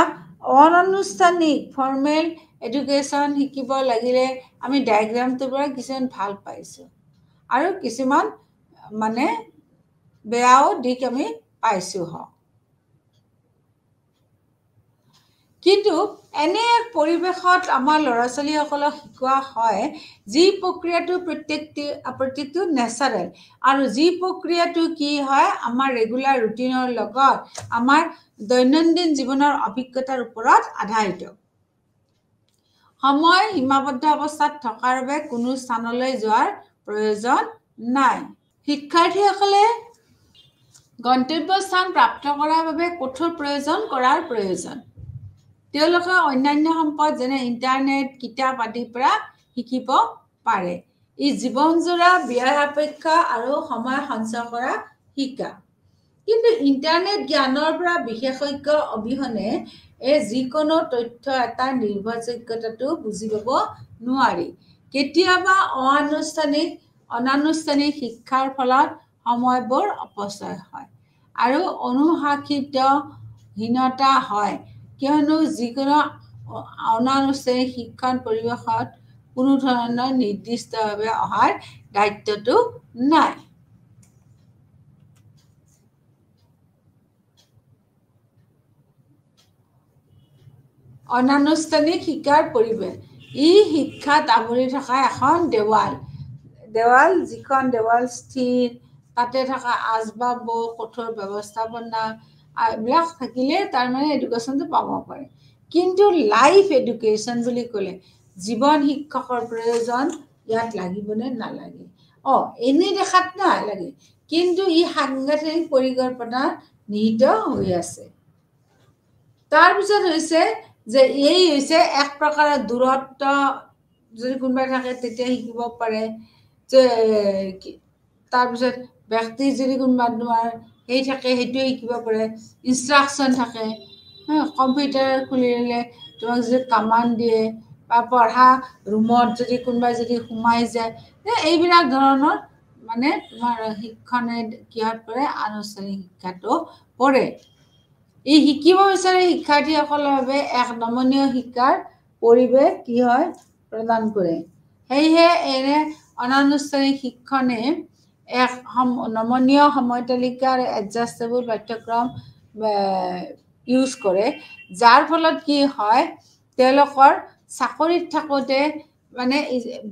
অনানুষ্ঠানিক ফৰ্মেল এডুকেশ্যন শিকিব লাগিলে আমি ডায়েগ্ৰামটোৰ পৰা কিছুমান ভাল পাইছোঁ আৰু কিছুমান মানে বেয়াও দিশ আমি পাইছোঁ হওক। কিন্তু এনে এক পৰিৱেশত আমাৰ ল'ৰা ছোৱালীসকলক শিকোৱা হয় যি প্ৰক্ৰিয়াটো প্ৰত্যেকটো নেচাৰেল আৰু যি প্ৰক্ৰিয়াটো কি হয় আমাৰ ৰেগুলাৰ ৰুটিনৰ লগত আমাৰ দৈনন্দিন জীৱনৰ অভিজ্ঞতাৰ ওপৰত আধাৰিত। সময় সীমাবদ্ধ অৱস্থাত থকাৰ বাবে কোনো স্থানলৈ যোৱাৰ প্ৰয়োজন নাই। শিক্ষাৰ্থীসকলে গন্তব্যস্থান প্ৰাপ্ত কৰাৰ বাবে কঠোৰ কৰাৰ প্ৰয়োজন। তেওঁলোকে অন্যান্য সম্পদ যেনে ইণ্টাৰনেট, কিতাপ আদিৰ পৰা শিকিব পাৰে। ই জীৱনজোৰা ব্যয় সাপেক্ষ আৰু সময় সঞ্চয় কৰা শিকা। কিন্তু ইণ্টাৰনেট জ্ঞানৰ পৰা বিশেষজ্ঞ অবিহনে যিকোনো তথ্য এটাৰ নিৰ্ভৰযোগ্যতাটো বুজি পাব নোৱাৰি। কেতিয়াবা অনানুষ্ঠানিক শিক্ষাৰ ফলত সময়বোৰ অপচয় হয় আৰু অনুশাসিতহীনতা হয়, কিয়নো যিকোনো অনানুষ্ঠানিক শিক্ষণ পৰিৱেশত কোনো ধৰণৰ নিৰ্দিষ্টভাৱে অহাৰ দায়িত্বটো নাই। অনানুষ্ঠানিক শিক্ষাৰ পৰিৱেশ, ই শিক্ষাত আৱৰি থকা এখন দেৱাল, যিখন দেৱাল স্থিৰ, তাতে থকা আচবাববোৰ কঠোৰ ব্যৱস্থাপনা এইবিলাক থাকিলে তাৰমানে এডুকেশ্যনটো পাব পাৰে। কিন্তু লাইফ এডুকেশ্যন বুলি ক'লে জীৱন শিক্ষকৰ প্ৰয়োজন ইয়াত লাগিবনে নালাগে? এনেই দেখাত নালাগে, কিন্তু ই সাংঘাতিক পৰিকল্পনাত নিহিত হৈ আছে। তাৰপিছত হৈছে যে এই হৈছে এক প্ৰকাৰৰ দূৰত্ব, যদি কোনোবাই থাকে তেতিয়া শিকিব পাৰে। যে তাৰপিছত ব্যক্তি যদি কোনোবা তোমাৰ থাকে সেইটোৱে শিকিব পাৰে। ইনষ্ট্ৰাকশ্যন থাকে, কম্পিউটাৰ খুলিলে তোমাক যদি কামাণ্ড দিয়ে বা পঢ়া ৰুমত যদি কোনোবাই যদি সোমাই যায়, এইবিলাক ধৰণৰ মানে তোমাৰ শিক্ষণে কিহত পৰে? আনুষ্ঠানিক শিক্ষাটো পৰে। এই শিকিব বিচাৰে শিক্ষাৰ্থীসকলৰ বাবে এক নমনীয় শিক্ষাৰ পৰিৱেশ কি হয়? প্ৰদান কৰে। সেয়েহে এনে অনানুষ্ঠানিক শিক্ষণে এক নমনীয় সময় তালিকা আৰু এডজাষ্টেবল পাঠ্যক্ৰম ইউজ কৰে, যাৰ ফলত কি হয় তেওঁলোকৰ চাকৰিত থাকোঁতে মানে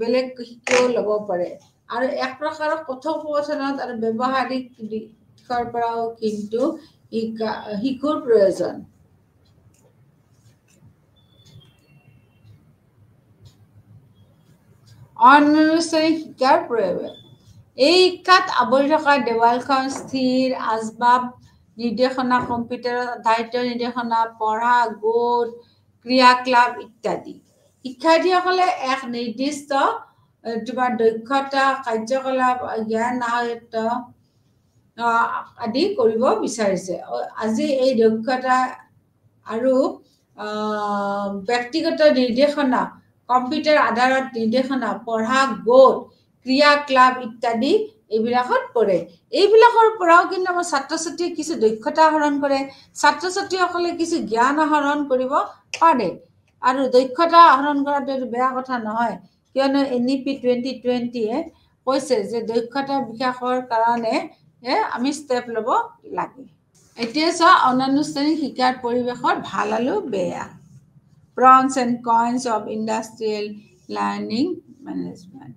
বেলেগ শিক্ষাও ল'ব পাৰে আৰু এক প্ৰকাৰৰ কথোপকথনত আৰু ব্যৱহাৰিক দিশৰ পৰাও কিন্তু শিশুৰ প্ৰয়োজন। অনানুষ্ঠানিক শিক্ষাৰ প্ৰয়োজন, এই শিক্ষাত আৱৰি থকা দেৱালখন স্থিৰ, আচবাব, নিৰ্দেশনা, কম্পিউটাৰত আধাৰিত নিৰ্দেশনা, পঢ়া, গোট, ক্ৰিয়াকলাপ ইত্যাদি। শিক্ষাৰ্থীসকলে এক নিৰ্দিষ্ট তোমাৰ দক্ষতা, কাৰ্যকলাপ, জ্ঞান আয়ত্ত আদি কৰিব বিচাৰিছে। আজি এই দক্ষতা আৰু ব্যক্তিগত নিৰ্দেশনা, কম্পিউটাৰ আধাৰত নিৰ্দেশনা, পঢ়া, গোট, ক্ৰিয়াকলাপ ইত্যাদি এইবিলাকত পৰে। এইবিলাকৰ পৰাও কিন্তু আমাৰ ছাত্ৰ ছাত্ৰীয়ে কিছু দক্ষতা আহৰণ কৰে, ছাত্ৰ ছাত্ৰীসকলে কিছু জ্ঞান আহৰণ কৰিব পাৰে। আৰু দক্ষতা আহৰণ কৰাটো এইটো বেয়া কথা নহয়, কিয়নো NEP 2020 কৈছে যে দক্ষতা বিকাশৰ কাৰণে আমি ষ্টেপ ল'ব লাগে। এতিয়া চোৱা অনানুষ্ঠানিক শিক্ষাৰ পৰিৱেশত ভাল আৰু বেয়া। Pros and cons of industrial learning management.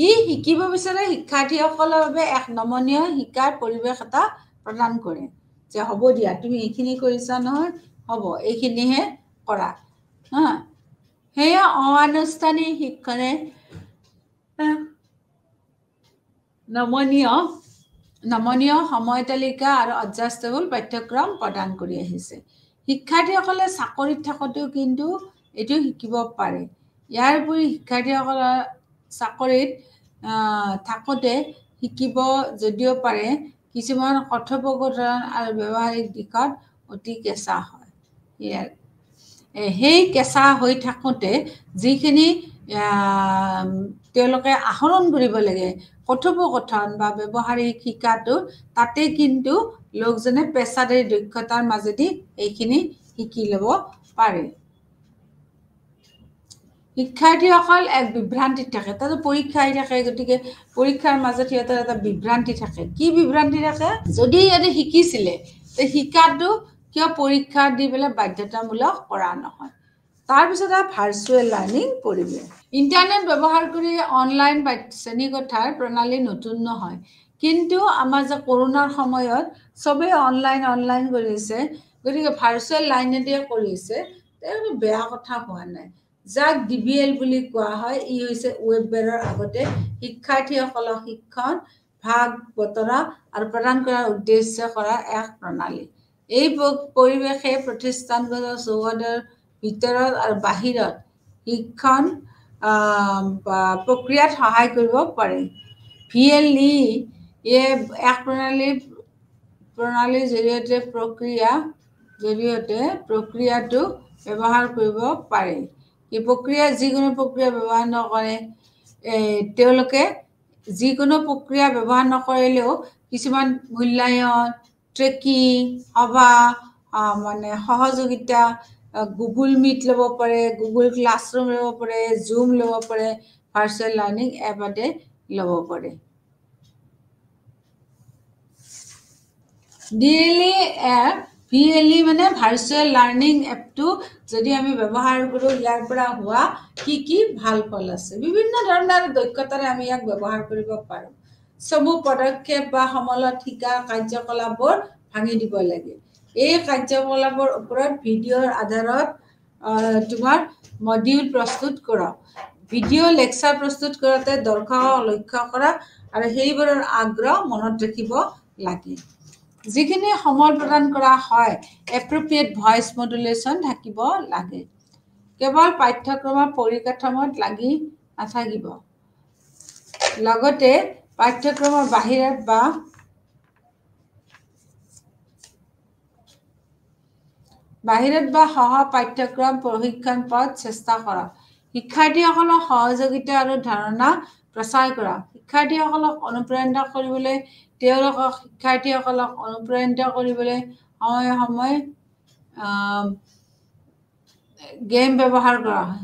ই শিকিব বিচৰা শিক্ষাৰ্থীসকলৰ বাবে এক নমনীয় শিক্ষাৰ পৰিৱেশ এটা প্ৰদান কৰে, যে হ'ব দিয়া তুমি এইখিনি কৰিছা নহয়, হ'ব এইখিনিহে কৰা। সেয়া অনানুষ্ঠানিক শিক্ষণে নমনীয় সময় তালিকা আৰু এডজাষ্টেবল পাঠ্যক্ৰম প্ৰদান কৰি আহিছে। শিক্ষাৰ্থীসকলে চাকৰিত থাকোঁতেও কিন্তু এইটো শিকিব পাৰে। ইয়াৰ উপৰি শিক্ষাৰ্থীসকলৰ চাকৰিত থাকোঁতে শিকিব যদিও পাৰে, কিছুমান কথোপকথন আৰু ব্যৱহাৰিক দিশত অতি কেঁচা হয়। সেই কেঁচা হৈ থাকোঁতে যিখিনি তেওঁলোকে আহৰণ কৰিব লাগে কথোপকথন বা ব্যৱহাৰিক শিকাটো তাতে কিন্তু লোকজনে পেছাদাৰী দক্ষতাৰ মাজেদি এইখিনি শিকি ল'ব পাৰে শিক্ষাৰ্থীসকল এক বিভ্ৰান্তিত থাকে তাতে পৰীক্ষা আহি থাকে গতিকে পৰীক্ষাৰ মাজত সিহঁতৰ এটা বিভ্ৰান্তি থাকে কি বিভ্ৰান্তি থাকে যদি সিহঁতে শিকিছিলে তে শিকাটো কিয় পৰীক্ষা দি পেলাই বাধ্যতামূলক কৰা নহয় তাৰপিছত ভাৰ্চুৱেল লাৰ্ণিং পৰিৱেশ ইণ্টাৰনেট ব্যৱহাৰ কৰি অনলাইন শ্ৰেণীকোঠাৰ প্ৰণালী নতুন নহয় কিন্তু আমাৰ যে কৰোণাৰ সময়ত চবেই অনলাইন কৰিছে গতিকে ভাৰ্চুৱেল লাইনেদিয়ে কৰিছে তেওঁলোকে বেয়া কথা হোৱা নাই যাক ডিবিএল বুলি কোৱা হয় ই হৈছে ৱেবৱেৰৰ আগতে শিক্ষাৰ্থীসকলক শিক্ষণ ভাগ বতৰা আৰু প্ৰদান কৰাৰ উদ্দেশ্যে কৰা এক প্ৰণালী এই পৰিৱেশে প্ৰতিষ্ঠানগত চৌহদৰ ভিতৰত আৰু বাহিৰত শিক্ষণ প্ৰক্ৰিয়াত সহায় কৰিব পাৰে VLE এক প্ৰণালীৰ জৰিয়তে প্ৰক্ৰিয়াটো ব্যৱহাৰ কৰিব পাৰে এই প্ৰক্ৰিয়া যিকোনো প্ৰক্ৰিয়া ব্যৱহাৰ নকৰে তেওঁলোকে যিকোনো প্ৰক্ৰিয়া ব্যৱহাৰ নকৰিলেও কিছুমান মূল্যায়ন ট্ৰেকিং সভা মানে সহযোগিতা গুগল মিট ল'ব পাৰে গুগল ক্লাছৰুম ল'ব পাৰে জুম ল'ব পাৰে ভাৰ্চুৱেল লাৰ্ণিং এপতে ল'ব পাৰে VLE মানে ভাৰ্চুৱেল লাৰ্ণিং এপটো যদি আমি ব্যৱহাৰ কৰোঁ ইয়াৰ পৰা হোৱা কি ভাল ফল আছে বিভিন্ন ধৰণৰ দক্ষতাৰে আমি ইয়াক ব্যৱহাৰ কৰিব পাৰোঁ চমু পদক্ষেপ বা সমলত শিকা কাৰ্যকলাপবোৰ ভাঙি দিব লাগে এই কাৰ্যকলাপৰ ওপৰত ভিডিঅ'ৰ আধাৰত তোমাৰ মডিউল প্ৰস্তুত কৰা ভিডিঅ' লেকচাৰ প্ৰস্তুত কৰোঁতে দৰ্শকক লক্ষ্য কৰা আৰু সেইবোৰৰ আগ্ৰহ মনত ৰাখিব লাগে যিখিনি সমল প্ৰদান কৰা হয় এপ্ৰপ্ৰিয়েট ভইচ মডুলেশ্যন থাকিব লাগে কেৱল পাঠ্যক্ৰমৰ পৰিকাঠামোত লাগি নাথাকিব লগতে পাঠ্যক্ৰমৰ বাহিৰত বা সহ পাঠ্যক্ৰম প্ৰশিক্ষণ পথ চেষ্টা কৰা শিক্ষাৰ্থীসকলক সহযোগিতা আৰু ধাৰণা প্ৰচাৰ কৰা শিক্ষাৰ্থীসকলক অনুপ্ৰাণিত কৰিবলৈ সময়ে সময়ে গেম ব্যৱহাৰ কৰা হয়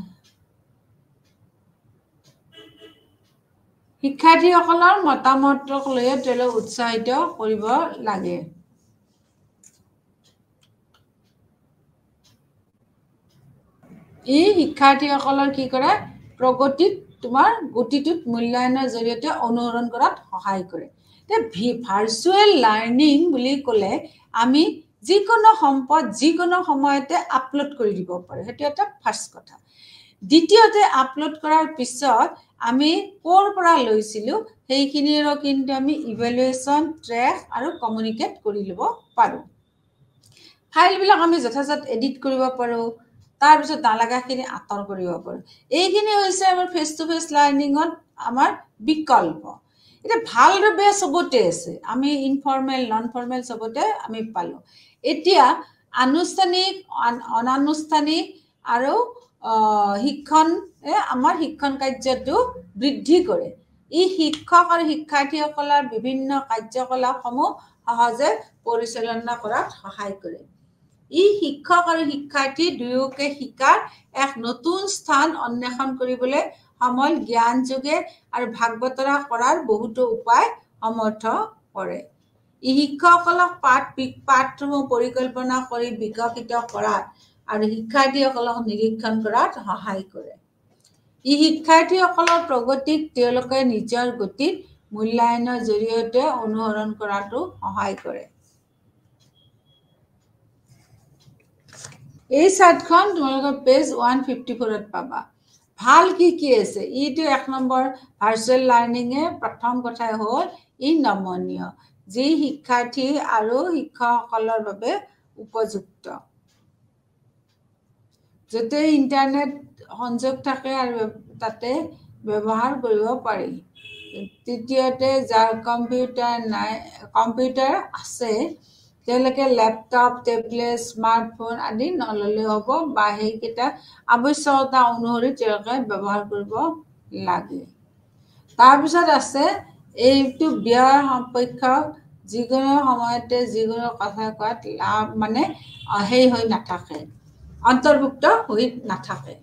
শিক্ষাৰ্থীসকলৰ মতামতক লৈ তেওঁলোক উৎসাহিত কৰিব লাগে ই শিক্ষাৰ্থীসকলৰ কি কৰে প্ৰগতিত তোমাৰ গতিটোত মূল্যায়নৰ জৰিয়তে অনুসৰণ কৰাত সহায় কৰে ভাৰ্চুৱেল লাৰ্ণিং বুলি ক'লে আমি যিকোনো সম্পদ যিকোনো সময়তে আপলোড কৰি দিব পাৰোঁ সেইটো এটা ফাৰ্ষ্ট কথা দ্বিতীয়তে আপলোড কৰাৰ পিছত আমি ক'ৰ পৰা লৈছিলোঁ সেইখিনিৰো কিন্তু আমি ইভেলুৱেশ্যন ট্ৰেক আৰু কমিউনিকেট কৰি ল'ব পাৰোঁ ফাইলবিলাক আমি যথাযথ এডিট কৰিব পাৰোঁ তাৰপিছত নালাগাখিনি আঁতৰ কৰিব পাৰোঁ এইখিনি হৈছে আমাৰ ফেচ টু ফেচ লাৰ্ণিঙত আমাৰ বিকল্প এতিয়া ভাল আৰু বেয়া চবতে আছে আমি ইনফৰ্মেল নন ফৰ্মেল চবতে আমি পালোঁ এতিয়া আনুষ্ঠানিক অনানুষ্ঠানিক আৰু আমাৰ শিক্ষণ কাৰ্যটো বৃদ্ধি কৰে ই শিক্ষক আৰু শিক্ষাৰ্থীসকলৰ বিভিন্ন কাৰ্যকলাপসমূহ সহজে পৰিচালনা কৰাত সহায় কৰে ই শিক্ষক আৰু শিক্ষাৰ্থী দুয়োকে শিকাৰ এক নতুন স্থান অন্বেষণ কৰিবলৈ সমল জ্ঞান যোগে আৰু ভাগ বতৰা কৰাৰ বহুতো উপায় সমৰ্থ কৰে ই শিক্ষকসকলক পাঠসমূহ পৰিকল্পনা কৰি বিকশিত কৰাত আৰু শিক্ষাৰ্থীসকলক নিৰীক্ষণ কৰাত সহায় কৰে ই শিক্ষাৰ্থীসকলৰ প্ৰগতিক তেওঁলোকে নিজৰ গতিত মূল্যায়নৰ জৰিয়তে অনুসৰণ কৰাটো সহায় কৰে এই চাৰ্টখন তোমালোকৰ পেজ 154ত পাবা ভাল কি আছে এইটো এক নম্বৰ ভাৰ্চুৱেল লাৰ্ণিঙে প্ৰথম কথাই হ'ল ই নমনীয় যি শিক্ষাৰ্থী আৰু শিক্ষকসকলৰ বাবে উপযুক্ত য'তে ইণ্টাৰনেট সংযোগ থাকে আৰু তাতে ব্যৱহাৰ কৰিব পাৰি তৃতীয়তে যাৰ কম্পিউটাৰ আছে তেওঁলোকে ল্যাপটপ টেবলেট স্মাৰ্টফোন আদি নললেও হ'ব বা সেইকেইটা আৱশ্যকতা অনুসৰি তেওঁলোকে ব্যৱহাৰ কৰিব লাগে তাৰপিছত আছে এইটো ব্যয় সাপেক্ষ যিকোনো সময়তে যিকোনো কথা কোৱাত লাভ মানে সেই হৈ নাথাকে অন্তৰ্ভুক্ত হৈ নাথাকে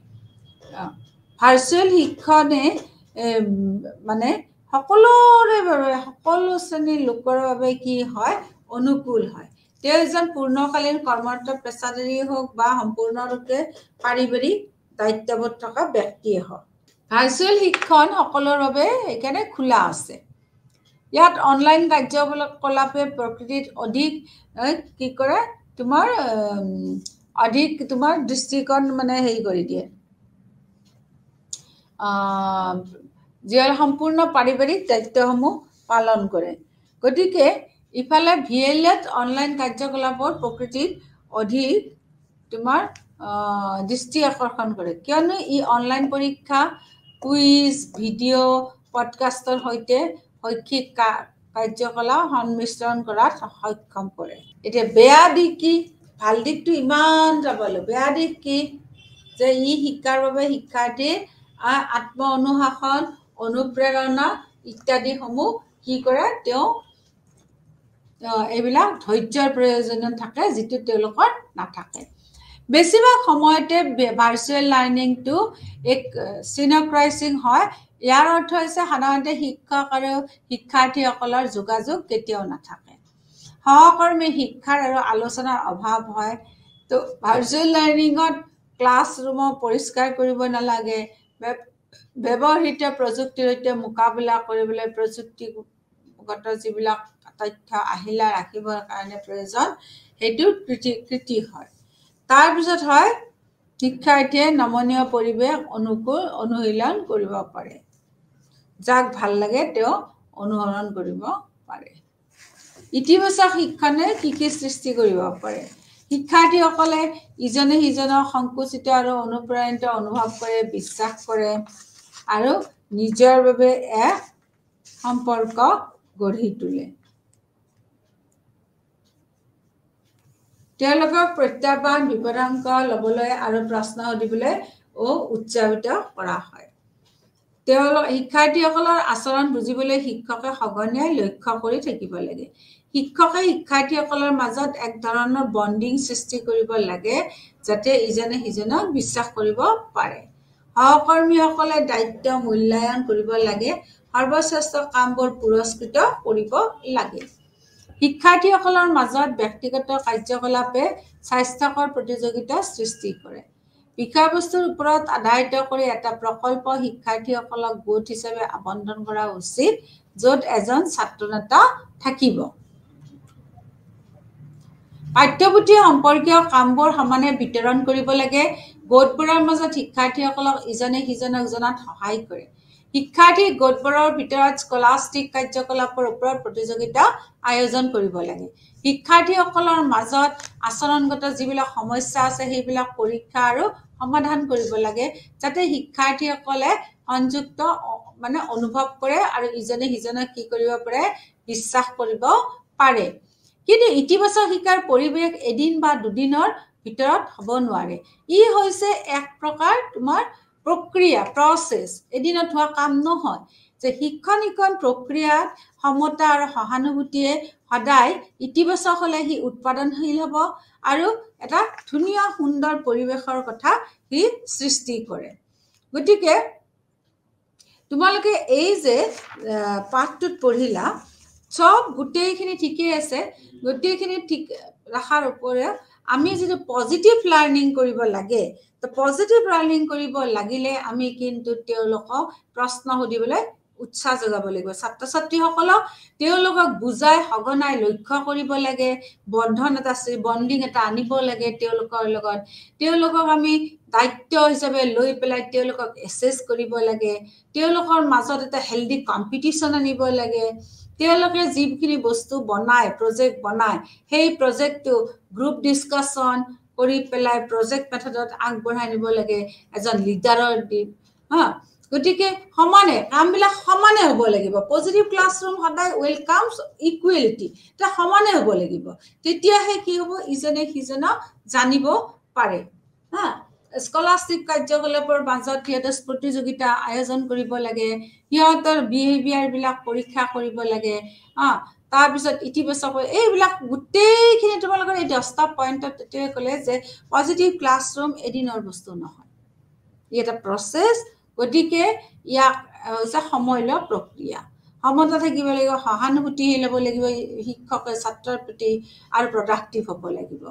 ভাৰ্চুৱেল শিক্ষণে মানে সকলোৰে বাবে সকলো শ্ৰেণীৰ লোকৰ বাবে কি হয় অনুকূল হয় তেওঁ এজন পূৰ্ণকালীন কৰ্মৰত পেছাদাৰী হওক বা সম্পূৰ্ণৰূপে পাৰিবাৰিক দায়িত্ববোধ থকা ব্যক্তিয়ে হওক ভাৰ্চুৱেল শিক্ষণ সকলোৰ বাবে এখানে খোলা আছে ইয়াত অনলাইন কাৰ্যকলাপে প্ৰকৃতিত অধিক কি কৰে তোমাৰ অধিক তোমাৰ দৃষ্টিকোণ মানে হেৰি কৰি দিয়ে যিয়ে সম্পূৰ্ণ পাৰিবাৰিক দায়িত্বসমূহ পালন কৰে গতিকে ইফালে ভিএলএত অনলাইন কাৰ্যকলাপৰ প্ৰকৃতিত অধিক তোমাৰ দৃষ্টি আকৰ্ষণ কৰে কিয়নো ই অনলাইন পৰীক্ষা কুইজ ভিডিঅ' পডকাষ্টৰ সৈতে শৈক্ষিক কাৰ্যকলাপ সংমিশ্ৰণ কৰাত সক্ষম কৰে এতিয়া বেয়া দিশ কি ভাল দিশটো ইমান যাবলৈ বেয়া দিশ কি যে ই শিক্ষাৰ বাবে শিক্ষাৰ্থীৰ আত্ম অনুশাসন অনুপ্ৰেৰণা ইত্যাদিসমূহ কি কৰে তেওঁ এইবিলাক ধৈৰ্যৰ প্ৰয়োজন থাকে যিটো তেওঁলোকৰ নাথাকে বেছিভাগ সময়তে ভাৰ্চুৱেল লাৰ্ণিংটো এক চিনক্ৰাইজিং হয় ইয়াৰ অৰ্থ হৈছে সাধাৰণতে শিক্ষক আৰু শিক্ষাৰ্থীসকলৰ যোগাযোগ কেতিয়াও নাথাকে সহকৰ্মী শিক্ষাৰ আৰু আলোচনাৰ অভাৱ হয় তো ভাৰ্চুৱেল লাৰ্ণিঙত ক্লাছৰুমৰ পৰিষ্কাৰ কৰিব নালাগে ব্যৱহৃত প্ৰযুক্তিৰ সৈতে মোকাবিলা কৰিবলৈ প্ৰযুক্তিগত যিবিলাক তথ্য আহিলা ৰাখিবৰ কাৰণে প্ৰয়োজন সেইটো কৃতি হয় তাৰপিছত হয় শিক্ষাৰ্থীয়ে নমনীয় পৰিৱেশ অনুকূল অনুশীলন কৰিব পাৰে যাক ভাল লাগে তেওঁ অনুসৰণ কৰিব পাৰে ইতিবাচক শিক্ষণে কি সৃষ্টি কৰিব পাৰে শিক্ষাৰ্থীসকলে ইজনে সিজনক সংকুচিত আৰু অনুপ্ৰাণিত অনুভৱ কৰে বিশ্বাস কৰে আৰু নিজৰ বাবে এক সম্পৰ্ক গঢ়ি তোলে তেওঁলোকক প্ৰত্যাহ্বান বিপদাশংকা ল'বলৈ আৰু প্ৰশ্ন সুধিবলৈ উৎসাহিত কৰা হয় তেওঁলোক শিক্ষাৰ্থীসকলৰ আচৰণ বুজিবলৈ শিক্ষকে সঘনাই লক্ষ্য কৰি থাকিব লাগে শিক্ষকে শিক্ষাৰ্থীসকলৰ মাজত এক ধৰণৰ বন্ডিং সৃষ্টি কৰিব লাগে যাতে ইজনে সিজনক বিশ্বাস কৰিব পাৰে সহকৰ্মীসকলে দায়িত্ব মূল্যায়ন কৰিব লাগে সৰ্বশ্ৰেষ্ঠ কামবোৰ পুৰস্কৃত কৰিব লাগে শিক্ষাৰ্থীসকলৰ মাজত ব্যক্তিগত কাৰ্যকলাপে স্বাস্থ্যকৰ প্ৰতিযোগিতা সৃষ্টি কৰে বিষয়বস্তুৰ ওপৰত আধাৰিত কৰি এটা প্ৰকল্প শিক্ষাৰ্থীসকলক গোট হিচাপে আবণ্টন কৰা উচিত য'ত এজন ছাত্ৰনেতা থাকিব পাঠ্যপুথি সম্পৰ্কীয় কামবোৰ সমানে বিতৰণ কৰিব লাগে গোটবোৰৰ মাজত শিক্ষাৰ্থীসকলক ইজনে সিজনক জনাত সহায় কৰে শিক্ষাৰ্থী গোটবোৰৰ ভিতৰত স্কলাষ্টিক কাৰ্যকলাপৰ ওপৰত প্ৰতিযোগিতা আয়োজন কৰিব লাগে শিক্ষাৰ্থীসকলৰ মাজত আচৰণগত যিবিলাক সমস্যা আছে সেইবিলাক পৰীক্ষা আৰু সমাধান কৰিব লাগে যাতে শিক্ষাৰ্থীসকলে সংযুক্ত মানে অনুভৱ কৰে আৰু ইজনে সিজনক কি কৰিব পাৰে বিশ্বাস কৰিব পাৰে কিন্তু ইতিবাচক শিক্ষাৰ পৰিৱেশ এদিন বা দুদিনৰ ভিতৰত হ'ব নোৱাৰে ই হৈছে এক প্ৰকাৰ তোমাৰ প্ৰক্ৰিয়া প্ৰসেস এদিনত হোৱা কাম নহয় যে শিক্ষণ প্ৰক্ৰিয়াত সমতা আৰু সহানুভূতিয়ে সদায় ইতিবাচক হলে হি উৎপাদনশীল হ'ব আৰু এটা ধুনীয়া সুন্দৰ পৰিৱেশৰ কথা হি সৃষ্টি কৰে গতিকে তোমালোকে এই যে পাঠটোত পঢ়িলা সব গোটেইখিনি ঠিকই আছে গোটেইখিনি ঠিক ৰাখাৰ ওপৰে আমি যদি পজিটিভ লাৰ্নিং কৰিব লাগে তো পজিটিভ লাৰ্নিং কৰিব লাগিলে আমি কিন্তু তেওঁলোকক প্ৰশ্ন সুধিবলৈ উৎসাহ যোগাব লাগিব ছাত্ৰ ছাত্ৰীসকলক তেওঁলোকক বুজাই সঘনাই লক্ষ্য কৰিব লাগে বন্ধন এটা বন্ডিং এটা আনিব লাগে তেওঁলোকৰ লগত তেওঁলোকক আমি দায়িত্ব হিচাপে লৈ পেলাই তেওঁলোকক এছেছ কৰিব লাগে তেওঁলোকৰ মাজত এটা হেলদি কম্পিটিশ্যন আনিব লাগে তেওঁলোকে যিখিনি বস্তু বনায় প্ৰজেক্ট বনায় সেই প্ৰজেক্টটো গ্ৰুপ ডিছকাশ্যন কৰি পেলাই প্ৰজেক্ট মেথডত আগবঢ়াই নিব লাগে এজন লিডাৰৰ দি হা গতিকে সমানে কামবিলাক সমানে হ'ব লাগিব পজিটিভ ক্লাছৰুম সদায় ওয়েলকামছ ইকুৱেলিটি এটা সমানে হ'ব লাগিব তেতিয়াহে কি হ'ব ইজনে সিজনক জানিব পাৰে হা স্কলাষ্টিক কাৰ্যকলাপৰ মাজত সিহঁতৰ প্ৰতিযোগিতা আয়োজন কৰিব লাগে সিহঁতৰ বিহেভিয়াৰবিলাক পৰীক্ষা কৰিব লাগে তাৰপিছত ইতিবাচক এইবিলাক গোটেইখিনি তোমালোকৰ এই 10টা পইণ্টত তেতিয়া ক'লে যে পজিটিভ ক্লাছৰুম এদিনৰ বস্তু নহয় ই এটা প্ৰচেছ গতিকে ইয়াক হৈছে সময় লোৱা প্ৰক্ৰিয়া সমতা থাকিব লাগিব সহানুভূতি ল'ব লাগিব শিক্ষকে ছাত্ৰৰ প্ৰতি আৰু প্ৰডাক্টিভ হ'ব লাগিব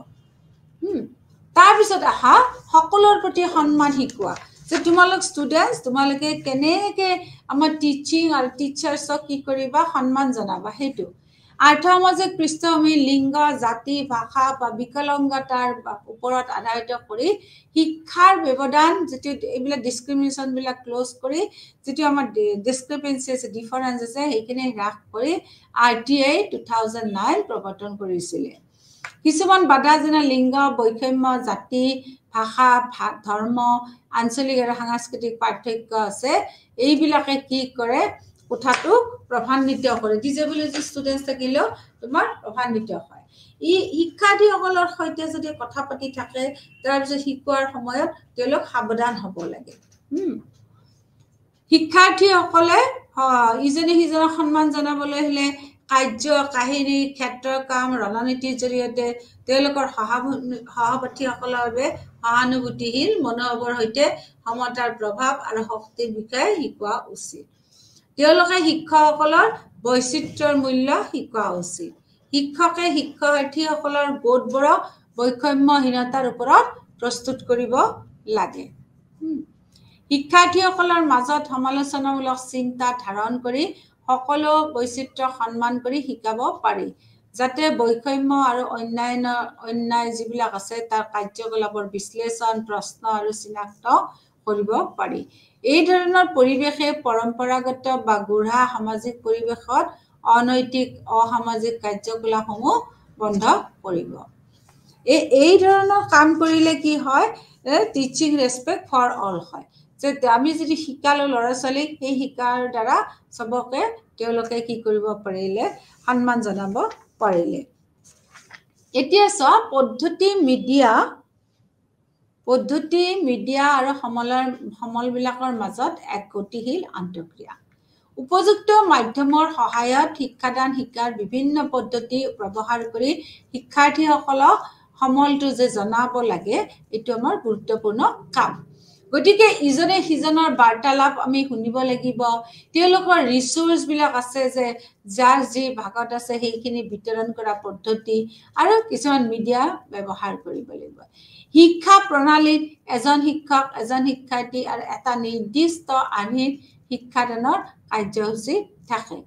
তাৰপিছত আহা সকলোৰ প্ৰতি সন্মান শিকোৱা যে তোমালোক ষ্টুডেণ্টছ তোমালোকে কেনেকৈ আমাৰ টিচিং আৰু টিচাৰ্ছক কি কৰিবা সন্মান জনাবা সেইটো আৰ্থসামাজিক পৃষ্ঠভূমি লিংগ জাতি ভাষা বা বিকলাংগতাৰ ওপৰত আধাৰিত কৰি শিক্ষাৰ ব্যৱধান যিটো এইবিলাক ডিছক্ৰিমিনেশ্যনবিলাক ক্ল'জ কৰি যিটো আমাৰ ডিছক্ৰিপেঞ্চি আছে ডিফাৰেঞ্চ আছে সেইখিনি হ্ৰাস কৰি RTI 2009 প্ৰৱৰ্তন কৰিছিলে কিছুমান বাধা যেনে লিংগ বৈষম্য জাতি ভাষা ধৰ্ম আঞ্চলিক আৰু সাংস্কৃতিক পাৰ্থক্য আছে এইবিলাকে কি কৰে কথাটোক প্ৰভাৱান্বিত কৰে ডিজেবিলিটি ষ্টুডেণ্টছ থাকিলেও তোমাৰ প্ৰভাৱান্বিত হয় ই শিক্ষাৰ্থীসকলৰ সৈতে যদি কথা পাতি থাকে তাৰপিছত শিকোৱাৰ সময়ত তেওঁলোক সাৱধান হ'ব লাগে শিক্ষাৰ্থীসকলে ইজনে সিজনক সন্মান জনাবলৈ হ'লে কাৰ্য কাহিনী ক্ষেত্ৰৰ কাম ৰণনীতিৰ জৰিয়তে তেওঁলোকৰ সহপাঠীসকলৰ বাবে সহানুভূতিশীল মনোভাৱৰ সৈতে সমতাৰ প্ৰভাৱ আৰু শক্তিৰ বিষয়ে শিকোৱা উচিত তেওঁলোকে শিক্ষকসকলৰ বৈচিত্ৰ্যৰ মূল্য শিকোৱা উচিত শিক্ষকে শিক্ষাৰ্থীসকলৰ গোটবোৰক বৈষম্যহীনতাৰ ওপৰত প্ৰস্তুত কৰিব লাগে শিক্ষাৰ্থীসকলৰ মাজত সমালোচনামূলক চিন্তা ধাৰণ কৰি সকলো বৈচিত্ৰ্য সন্মান কৰি শিকাব পাৰি যাতে বৈষম্য আৰু অন্যায় যিবিলাক আছে তাৰ কাৰ্যকলাপৰ বিশ্লেষণ প্ৰশ্ন আৰু চিনাক্ত কৰিব পাৰি এই ধৰণৰ পৰিৱেশে পৰম্পৰাগত বা গুঢ়া সামাজিক পৰিৱেশত অনৈতিক অসামাজিক কাৰ্যকলাপসমূহ বন্ধ কৰিব এই ধৰণৰ কাম কৰিলে কি হয় টিচিং ৰেছপেক্ট ফৰ অল হয় যে আমি যদি শিকালো ল'ৰা ছোৱালীক সেই শিকাৰ দ্বাৰা সবকে তেওঁলোকে কি কৰিব পাৰিলে সন্মান জনাব পাৰিলে এতিয়া চোৱা পদ্ধতি মিডিয়া আৰু সমলবিলাকৰ মাজত এক গতিশীল আন্তঃক্ৰিয়া উপযুক্ত মাধ্যমৰ সহায়ত শিক্ষাদান শিকাৰ বিভিন্ন পদ্ধতি ব্যৱহাৰ কৰি শিক্ষাৰ্থীসকলক সমলটো যে জনাব লাগে এইটো আমাৰ গুৰুত্বপূৰ্ণ কাম গতিকে ইজনে সিজনৰ বাৰ্তালাপ আমি শুনিব লাগিব তেওঁলোকৰ ৰিচোৰ্চবিলাক আছে যে যাৰ যি ভাগত আছে সেইখিনি বিতৰণ কৰা পদ্ধতি আৰু কিছুমান মিডিয়া ব্যৱহাৰ কৰিব লাগিব শিক্ষা প্ৰণালীত এজন শিক্ষক এজন শিক্ষাৰ্থী আৰু এটা নিৰ্দিষ্ট আৰ্হিৰ শিক্ষাদানৰ কাৰ্যসূচী থাকে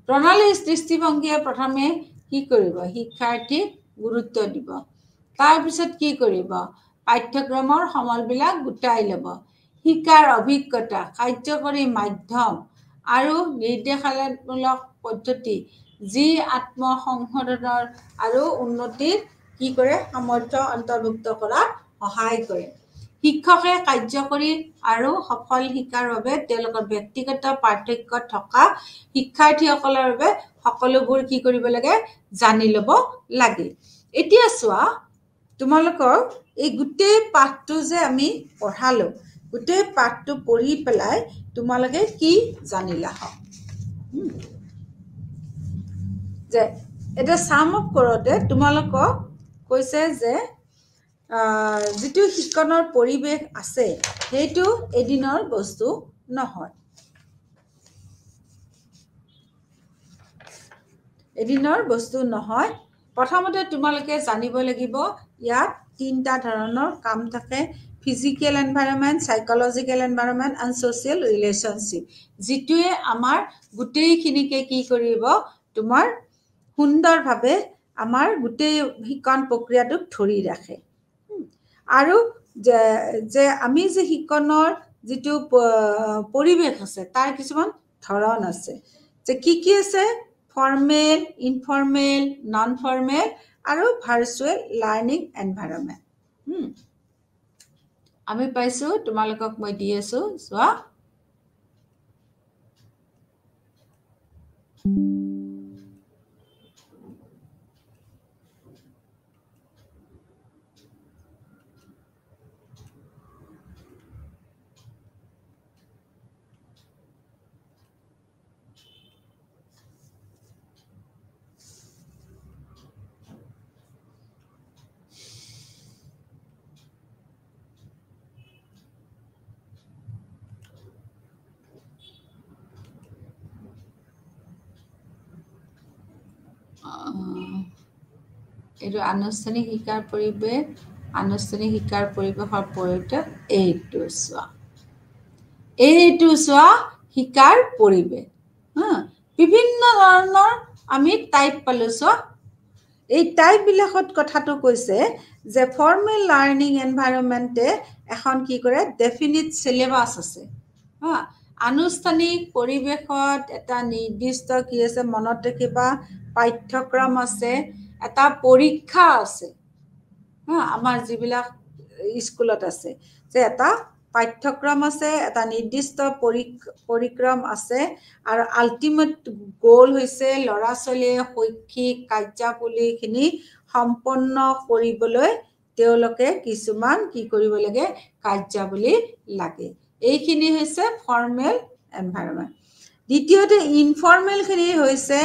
প্ৰণালীৰ দৃষ্টিভংগীয়ে প্ৰথমে কি কৰিব শিক্ষাৰ্থীক গুৰুত্ব দিব তাৰপিছত কি কৰিব পাঠ্যক্ৰমৰ সমলবিলাক গোটাই ল'ব শিকাৰ অভিজ্ঞতা কাৰ্যকৰী মাধ্যম আৰু নিৰ্দেশালয়মূলক পদ্ধতি যি আত্মসংশোধনৰ আৰু উন্নতিৰ কি কৰে সামৰ্থ্য অন্তৰ্ভুক্ত কৰাত সহায় কৰে শিক্ষকে কাৰ্যকৰী আৰু সফল শিকাৰ বাবে তেওঁলোকৰ ব্যক্তিগত পাৰ্থক্য থকা শিক্ষাৰ্থীসকলৰ বাবে সকলোবোৰ কি কৰিব লাগে জানি ল'ব লাগে এতিয়া চোৱা তোমালোকৰ এই গোটেই পাঠটো যে আমি পঢ়ালো গোটেই পাঠটো পঢ়ি পেলাই তোমালোকে কি জানিলা যে এটা সাম আপ কৰোতে তোমালোকক কৈছে যে যিটো শিক্ষণৰ পৰিৱেশ আছে সেইটো এদিনৰ বস্তু নহয় প্ৰথমতে তোমালোকে জানিব লাগিব ইয়াত তিনটা ধৰণৰ কাম থাকে physical environment psychological environment and social relationship যিটোৱে আমাৰ গোটেইখিনিকে কি কৰিব তোমাৰ সুন্দৰভাৱে আমাৰ গোটেই শিক্ষণ প্ৰক্ৰিয়াটোক ধৰি ৰাখে আৰু যে আমি যে শিক্ষণৰ যিটো পৰিৱেশ আছে তাৰ কিছুমান ধৰণ আছে যে কি আছে ফৰ্মেল ইনফৰ্মেল নন ফৰ্মেল আৰু ভাৰ্চুৱেল লাৰ্নিং এনভাইৰনমেন্ট আমি পাইছো তোমালোকক মই দি আছো চোৱা এইটো আনুষ্ঠানিক শিক্ষাৰ পৰিৱেশ আনুষ্ঠানিক শিক্ষাৰ পৰিৱেশৰ পৰিৱৰ্তে এইটো চোৱা শিক্ষাৰ পৰিৱেশ বিভিন্ন ধৰণৰ আমি টাইপ পালো চোৱা এই টাইপবিলাকত কথাটো কৈছে যে ফৰ্মেল লাৰ্নিং এনভাইৰনমেণ্টে এখন কি কৰে ডেফিনিট চিলেবাছ আছে আনুষ্ঠানিক পৰিৱেশত এটা নিৰ্দিষ্ট কি আছে মনত ৰাখিবা পাঠ্যক্ৰম আছে এটা পৰীক্ষা আছে আমাৰ যিবিলাক স্কুলত আছে যে এটা পাঠ্যক্ৰম আছে এটা নিৰ্দিষ্ট পৰিক্ৰম আছে আৰু আল্টিমেট গোল হৈছে ল'ৰা ছোৱালীয়ে শৈক্ষিক কাৰ্যাৱলীখিনি সম্পন্ন কৰিবলৈ তেওঁলোকে কিছুমান কি কৰিব লাগে কাৰ্যাৱলী লাগে এইখিনি হৈছে ফৰ্মেল এনভাইৰনমেণ্ট দ্বিতীয়তে ইনফৰ্মেলখিনি হৈছে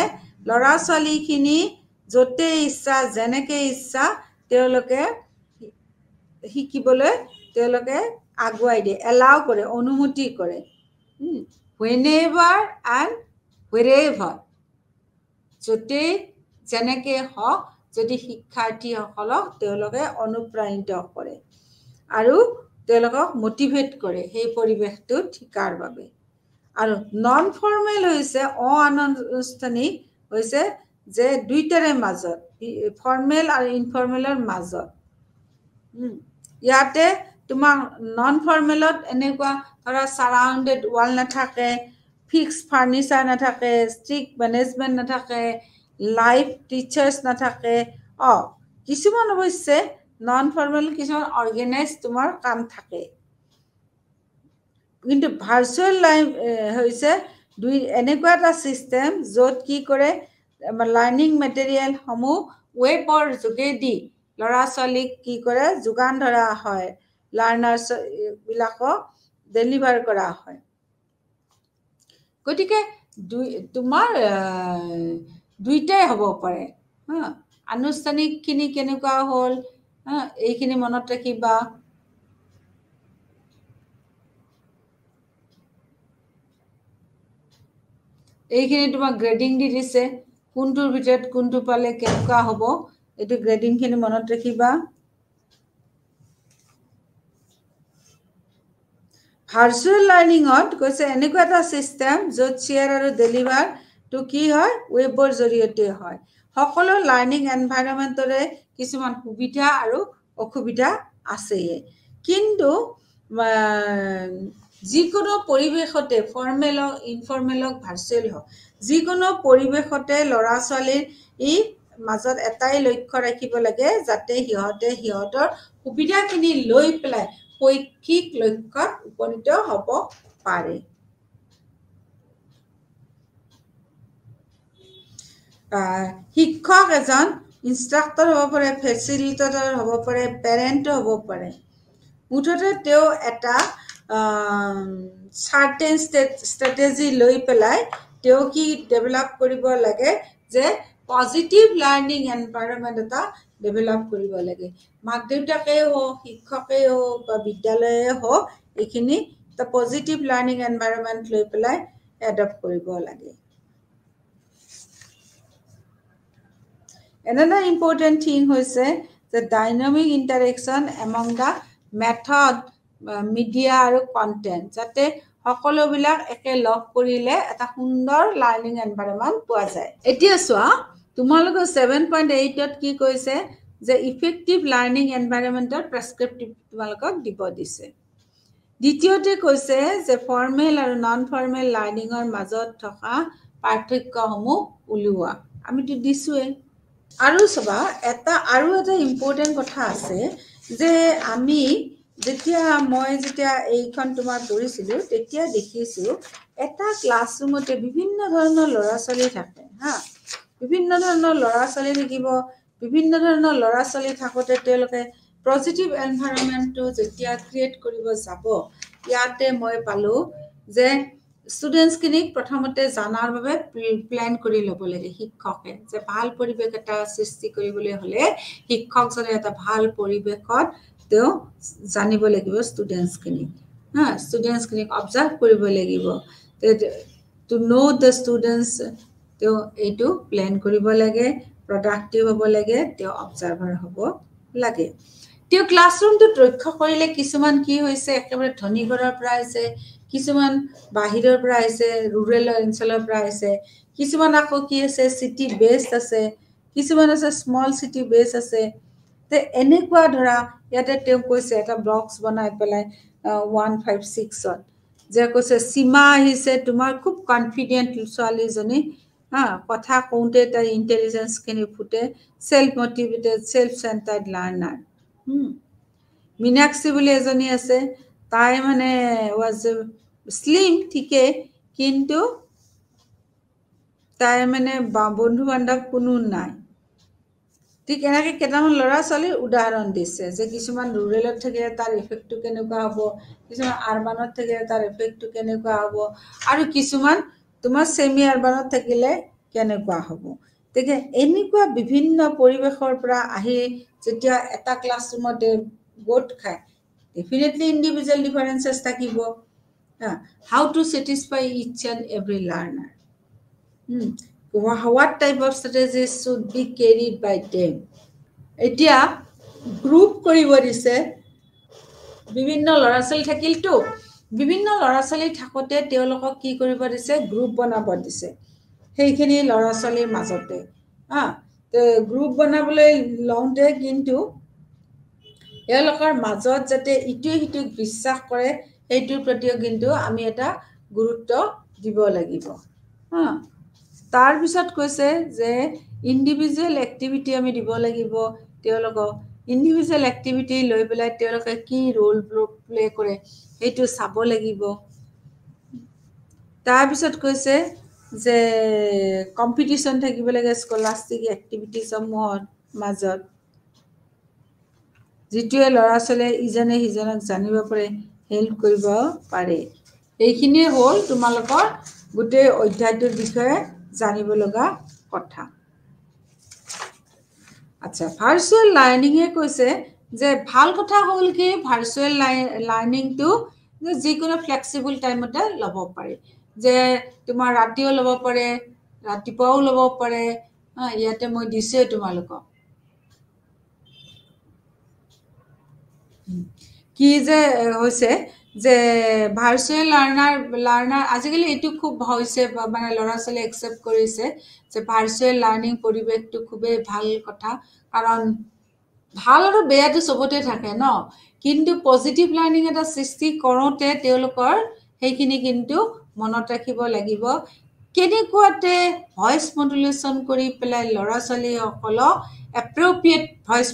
ল'ৰা ছোৱালীখিনি য'তে ইচ্ছা যেনেকে ইচ্ছা তেওঁলোকে শিকিবলৈ তেওঁলোকে আগুৱাই দিয়ে এলাউ কৰে অনুমতি কৰে whenever and wherever য'তে যেনেকে হওক যদি শিক্ষাৰ্থীসকলক তেওঁলোকে অনুপ্ৰাণিত কৰে আৰু তেওঁলোকক মোটিভেট কৰে সেই পৰিৱেশটোত শিকাৰ বাবে আৰু নন ফৰ্মেল হৈছে অনানুষ্ঠানিক হৈছে যে দুইটাৰে মাজত ফৰ্মেল আৰু ইনফৰ্মেলৰ মাজত ইয়াতে তোমাৰ নন ফৰ্মেলত এনেকুৱা ধৰা সাৰাউণ্ডেড ৱাল নাথাকে ফিক্স ফাৰ্নিচাৰ নাথাকে ষ্ট্ৰিক্ট মেনেজমেণ্ট নাথাকে লাইভ টিচাৰ্ছ নাথাকে কিছুমান অৱশ্যে নন ফৰ্মেল কিছুমান অৰ্গেনাইজ তোমাৰ কাম থাকে কিন্তু ভাৰ্চুৱেল লাইভ হৈছে এনেকুৱা এটা ছিষ্টেম য'ত কি কৰে লাৰ্ণিং মেটেৰিয়েলসমূহ ৱেবৰ যোগেদি ল'ৰা ছোৱালীক কি কৰে যোগান ধৰা হয় লাৰ্ণাৰ্ছ বিলাকক ডেলিভাৰ কৰা হয় গতিকে তোমাৰ দুইটাই হ'ব পাৰে আনুষ্ঠানিকখিনি কেনেকুৱা হ'ল এইখিনি মনত ৰাখিবা এইখিনি তোমাক গ্ৰেডিং দি দিছে কোনটোৰ ভিতৰত কোনটো পালে কেনেকুৱা হ'ব এইটো গ্ৰেডিংখিনি মনত ৰাখিবা ভাৰ্চুৱেল লাৰ্ণিঙত কৈছে এনেকুৱা এটা ছিষ্টেম য'ত শ্বেয়াৰ আৰু ডেলিভাৰটো কি হয় ৱেবৰ জৰিয়তে হয় সকলো লাৰ্ণিং এনভাইৰনমেণ্টৰে কিছুমান সুবিধা আৰু অসুবিধা আছেই কিন্তু যিকোনো পৰিৱেশতে ফৰ্মেল হওক ইনফৰ্মেল হওক ভাৰ্চুৱেল হওক যিকোনো পৰিৱেশতে ল'ৰা ছোৱালীৰ মাজত এটাই লক্ষ্য ৰাখিব লাগে যাতে সিহঁতে সিহঁতৰ সুবিধাখিনি লৈ পেলাই শৈক্ষিক লক্ষ্যত উপনীত হ'ব পাৰে শিক্ষক এজন ইনষ্ট্ৰাক্টৰ হ'ব পাৰে ফেচিলিটেটৰ হ'ব পাৰে পেৰেণ্টো হ'ব পাৰে মুঠতে তেওঁ এটা চাৰ্টেন ষ্ট্ৰেটেজি লৈ পেলাই তেওঁ কি ডেভেলপ কৰিব লাগে যে পজিটিভ লাৰ্ণিং এনভাইৰনমেণ্ট এটা ডেভেলপ কৰিব লাগে মাক দেউতাকেই হওক শিক্ষকেই হওক বা বিদ্যালয়ে হওক এইখিনি এটা পজিটিভ লাৰ্ণিং এনভাইৰনমেণ্ট লৈ পেলাই এডপ্ট কৰিব লাগে Another important thing হৈছে যে dynamic interaction among the method media আৰু কণ্টেণ্ট যাতে সকলোবিলাক একে লগ কৰিলে এটা সুন্দৰ লাৰ্ণিং এনভাইৰনমেণ্ট পোৱা যায় এতিয়া চোৱা তোমালোকৰ 7.8ত কি কৈছে যে ইফেক্টিভ লাৰ্ণিং এনভাইৰনমেণ্টৰ প্ৰেছক্ৰিপটিভ তোমালোকক দিব দিছে দ্বিতীয়তে কৈছে যে ফৰ্মেল আৰু নন ফৰ্মেল লাৰ্ণিঙৰ মাজত থকা পাৰ্থক্যসমূহ উলিওৱা আমিতো দিছোঁৱে আৰু চাবা আৰু এটা ইম্পৰ্টেণ্ট কথা আছে যে আমি যেতিয়া মই যেতিয়া এইখন তোমাৰ পঢ়িছিলোঁ তেতিয়া দেখিছোঁ এটা ক্লাছৰুমতে বিভিন্ন ধৰণৰ ল'ৰা ছোৱালী থাকে হা বিভিন্ন ধৰণৰ ল'ৰা ছোৱালী থাকিব বিভিন্ন ধৰণৰ ল'ৰা ছোৱালী থাকোঁতে তেওঁলোকে পজিটিভ এনভাইৰনমেণ্টটো যেতিয়া ক্ৰিয়েট কৰিব যাব ইয়াতে মই পালোঁ যে ষ্টুডেণ্টছখিনিক প্ৰথমতে জনাৰ বাবে প্লেন কৰি ল'ব লাগে শিক্ষকে যে ভাল পৰিৱেশ এটা সৃষ্টি কৰিবলৈ হ'লে শিক্ষকজনে এটা ভাল পৰিৱেশত তেওঁ জানিব লাগিব ষ্টুডেণ্টছখিনিক হা ষ্টুডেণ্টছখিনিক অবজাৰ্ভ কৰিব লাগিব টু ন' দ্য ষ্টুডেণ্টছ তেওঁ এইটো প্লেন কৰিব লাগে প্ৰডাক্টিভ হ'ব লাগে তেওঁ অবজাৰ্ভাৰ হ'ব লাগে তেওঁ ক্লাছৰুমটোত লক্ষ্য কৰিলে কিছুমান কি হৈছে একেবাৰে ধনী ঘৰৰ পৰা আহিছে কিছুমান বাহিৰৰ পৰা আহিছে ৰুৰেল অঞ্চলৰ পৰা আহিছে কিছুমান আকৌ কি আছে চিটি বেছড আছে কিছুমান আছে স্মল চিটি বেছ আছে তে এনেকুৱা ধৰা ইয়াতে তেওঁ কৈছে এটা ব্লগছ বনাই পেলাই 156ত যে কৈছে সীমা আহিছে তোমাৰ খুব কনফিডেণ্ট ছোৱালীজনী হা কথা কওঁতে তাই ইণ্টেলিজেঞ্চখিনি ফুটে self motivated self centred learner Meenakshi বুলি এজনী আছে তাই মানে ৱাজ স্লিম ঠিকে কিন্তু তাই মানে বন্ধু বান্ধৱ কোনো নাই ঠিক এনেকৈ কেইটামান ল'ৰা ছোৱালীৰ উদাহৰণ দিছে যে কিছুমান ৰুৰেলত থাকিলে তাৰ ইফেক্টটো কেনেকুৱা হ'ব কিছুমান আৰবানত থাকিলে তাৰ ইফেক্টটো কেনেকুৱা হ'ব আৰু কিছুমান তোমাৰ ছেমি আৰবানত থাকিলে কেনেকুৱা হ'ব গতিকে এনেকুৱা বিভিন্ন পৰিৱেশৰ পৰা আহি যেতিয়া এটা ক্লাছৰুমতে গোট খায় ডেফিনেটলি ইণ্ডিভিজুৱেল ডিফাৰেঞ্চেছ থাকিব how to satisfy each and every learner what type of strategies should be carried by them এতিয়া গ্ৰুপ কৰিব দিছে বিভিন্ন ল'ৰা ছোৱালী থাকিলতো বিভিন্ন ল'ৰা ছোৱালী থাকোঁতে তেওঁলোকক কি কৰিব দিছে গ্ৰুপ বনাব দিছে সেইখিনি ল'ৰা ছোৱালীৰ মাজতে গ্ৰুপ বনাবলৈ লওঁতে কিন্তু এওঁলোকৰ মাজত যাতে ইটোৱে সিটোক বিশ্বাস কৰে সেইটোৰ প্ৰতিও কিন্তু আমি এটা গুৰুত্ব দিব লাগিব তাৰপিছত কৈছে যে ইণ্ডিভিজুৱেল এক্টিভিটি আমি দিব লাগিব তেওঁলোকক ইণ্ডিভিজুৱেল এক্টিভিটি লৈ পেলাই তেওঁলোকে কি ৰোল প্লে কৰে সেইটো চাব লাগিব তাৰপিছত কৈছে যে কম্পিটিশ্যন থাকিব লাগে স্কলাষ্টিক এক্টিভিটিসমূহৰ মাজত যিটোৱে ল'ৰা ছোৱালীয়ে ইজনে সিজনক জানিব পাৰে হেল্প কৰিব পাৰে এইখিনিয়ে হ'ল তোমালোকৰ গোটেই অধ্যায়টোৰ বিষয়ে জানিব লগা কথা আচ্ছা ভাৰ্চুৱেল লাৰ্ণিঙে কৈছে যে ভাল কথা হ'ল কি ভাৰ্চুৱেল লাৰ্ণিংটো যে যিকোনো ফ্লেক্সিবল টাইমতে ল'ব পাৰে যে তোমাৰ ৰাতিও ল'ব পাৰে ৰাতিপুৱাও ল'ব পাৰে ইয়াতে মই দিছোঁৱে তোমালোকক কি যে হৈছে যে ভাৰ্চুৱেল লাৰ্নাৰ আজিকালি এইটো খুব হৈছে মানে ল'ৰা ছোৱালীয়ে একচেপ্ট কৰিছে যে ভাৰ্চুৱেল লাৰ্ণিং পৰিৱেশটো খুবেই ভাল কথা কাৰণ ভাল আৰু বেয়াটো চবতে থাকে ন কিন্তু পজিটিভ লাৰ্ণিং এটা সৃষ্টি কৰোঁতে তেওঁলোকৰ সেইখিনি কিন্তু মনত ৰাখিব লাগিব কেনেকুৱাতে ভইচ মডুলেশ্যন কৰি পেলাই ল'ৰা ছোৱালীসকলক এপ্ৰপ্ৰিয়েট ভইচ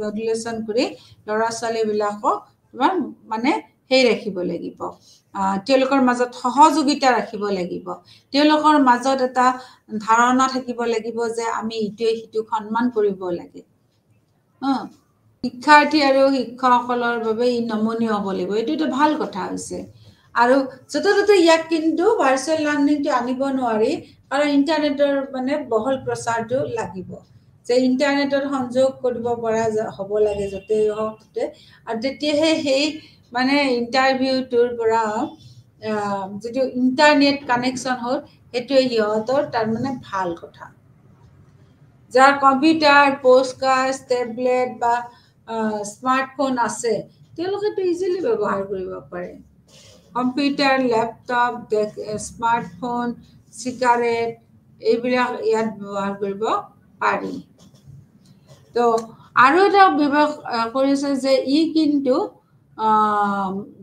মডুলেশ্যন কৰি ল'ৰা ছোৱালীবিলাকক তোমাৰ মানে সেই ৰাখিব লাগিব তেওঁলোকৰ মাজত সহযোগিতা ৰাখিব লাগিব তেওঁলোকৰ মাজত এটা ধাৰণা থাকিব লাগিব যে আমি ইটোৱে সিটোক সন্মান কৰিব লাগে শিক্ষাৰ্থী আৰু শিক্ষকসকলৰ বাবে ই নমনীয় হ'ব লাগিব এইটো এটা ভাল কথা হৈছে আৰু য'তে ত'তে ইয়াক কিন্তু ভাৰ্চুৱেল লাৰ্ণিংটো আনিব নোৱাৰি কাৰণ ইণ্টাৰনেটৰ মানে বহল প্ৰচাৰটো লাগিব যে ইণ্টাৰনেটত সংযোগ কৰিব পৰা হ'ব লাগে য'তেই হওক ত'তে আৰু তেতিয়াহে সেই মানে ইণ্টাৰভিউটোৰ পৰা যিটো ইণ্টাৰনেট কানেকশ্যন হ'ল সেইটোৱে সিহঁতৰ তাৰমানে ভাল কথা যাৰ কম্পিউটাৰ পোষ্টকাষ্ট টেবলেট বা স্মাৰ্টফোন আছে তেওঁলোকেতো ইজিলি ব্যৱহাৰ কৰিব পাৰে কম্পিউটাৰ লেপটপ স্মাৰ্টফোন চিগাৰেট এইবিলাক ইয়াত ব্যৱহাৰ কৰিব পাৰি তো আৰু এটা ব্যৱহাৰ কৰিছে যে ই কিন্তু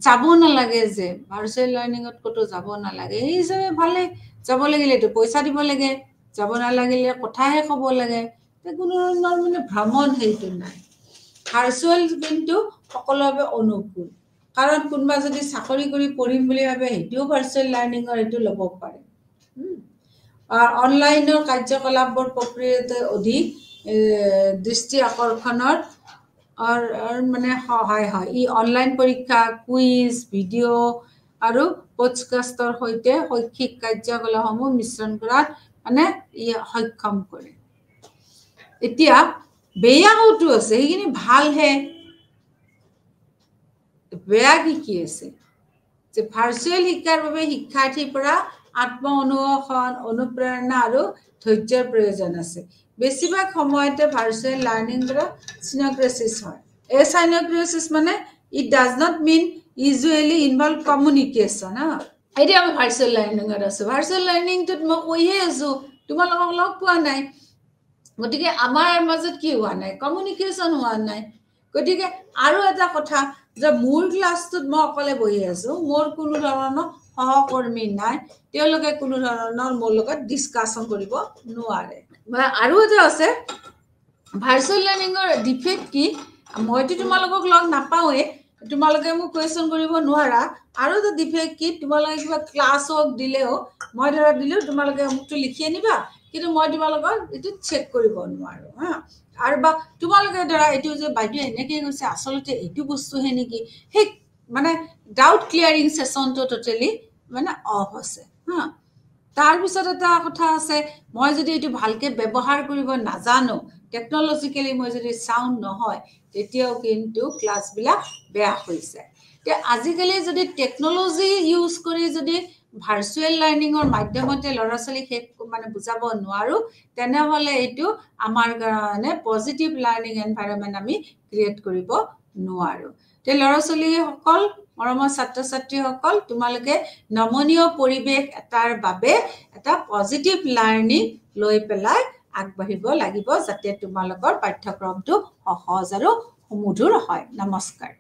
যাব নালাগে যে ভাৰ্চুৱেল লাৰ্ণিঙত ক'তো যাব নালাগে এই হিচাপে ভালে যাব লাগিলেতো পইচা দিব লাগে যাব নালাগিলে কথাহে ক'ব লাগে কোনো ধৰণৰ মানে ভ্ৰমণ সেইটো নাই ভাৰ্চুৱেল কিন্তু সকলোৰে বাবে অনুকূল কাৰণ কোনোবা যদি চাকৰি কৰি পঢ়িম বুলি ভাবে সেইটোও ভাৰ্চুৱেল লাৰ্ণিঙৰ এইটো ল'ব পাৰে অনলাইনৰ কাৰ্যকলাপৰ প্ৰক্ৰিয়াতে অধিক দৃষ্টি আকৰ্ষণৰ মানে সহায় হয় ই অনলাইন পৰীক্ষা কুইজ ভিডিঅ' আৰু পডকাষ্টৰ সৈতে শৈক্ষিক কাৰ্যকলাপসমূহ মিশ্ৰণ কৰাত মানে ই সক্ষম কৰে এতিয়া বেয়াওটো আছে সেইখিনি ভালহে বেয়া কি আছে যে ভাৰ্চুৱেল শিক্ষাৰ বাবে শিক্ষাৰ্থীৰ পৰা আত্ম অনুশাসন অনুপ্ৰেৰণা আৰু ধৈৰ্যৰ প্ৰয়োজন আছে বেছিভাগ সময়তে ভাৰ্চুৱেল লাৰ্ণিং দ্বাৰা সিনক্ৰেসিস হয় এই সিনক্ৰেসিস মানে it does not mean usually involve communication এতিয়া আমি ভাৰ্চুৱেল লাৰ্ণিঙত আছো ভাৰ্চুৱেল লাৰ্ণিংটোত মই কৈয়ে আছো তোমালোকক লগ পোৱা নাই গতিকে আমাৰ মাজত কি হোৱা নাই কমিউনিকেশ্যন হোৱা নাই গতিকে আৰু এটা কথা যে মোৰ ক্লাছটোত মই অকলে বহি আছো মোৰ কোনো ধৰণৰ সহকৰ্মী নাই তেওঁলোকে কোনো ধৰণৰ মোৰ লগত ডিসকাশন কৰিব নোৱাৰে আৰু এটা আছে ভাৰ্চুৱেল লাৰ্ণিঙৰ ডিফেক্ট কি মইতো তোমালোকক লগ নাপাওঁৱে তোমালোকে মোক কোৱেশ্চন কৰিব নোৱাৰা আৰু এটা ডিফেক্ট কি তোমালোকে কিবা ক্লাছ হওক দিলেও মই ধৰা দিলেও তোমালোকে মুখটো লিখি আনিবা কিন্তু মই তোমালোকৰ এইটো চেক কৰিব নোৱাৰো হা আৰু বা তোমালোকে ধৰা এইটো যে বাইদেউ এনেকৈ কৈছে আচলতে এইটো বস্তুহে নেকি সেই মানে ডাউট ক্লিয়াৰিং সেশনটো টোটেলি মানে অফ আছে হা তাৰপিছত এটা কথা আছে মই যদি এইটো ভালকে ব্যৱহাৰ কৰিব নাজানো টেকনলজিক্যালি মই যদি সাউন্ড নহয় তেতিয়াও কিন্তু ক্লাছবিলাক বেয়া হৈছে তে আজিকালি যদি টেকনলজি ইউজ কৰি যদি ভাৰ্চুৱেল লাৰ্ণিঙৰ মাধ্যমতে ল'ৰা-ছোৱালীক মানে বুজাব নোৱাৰো তেনেহলে এইটো আমাৰ কাৰণে পজিটিভ লাৰ্ণিং এনভাইৰনমেন্ট আমি ক্ৰিয়েট কৰিব নোৱাৰো তে ল'ৰা-ছোৱালীসকল মৰমৰ ছাত্ৰ-ছাত্ৰীসকল তোমালোকে নমনীয় পৰিৱেশ এটাৰ বাবে এটা পজিটিভ লাৰ্ণিং লৈ পেলাই আগবাঢ়িব লাগিব যাতে তোমালোকৰ পাঠ্যক্ৰমটো সহজ আৰু সুমধুৰ হয় নমস্কাৰ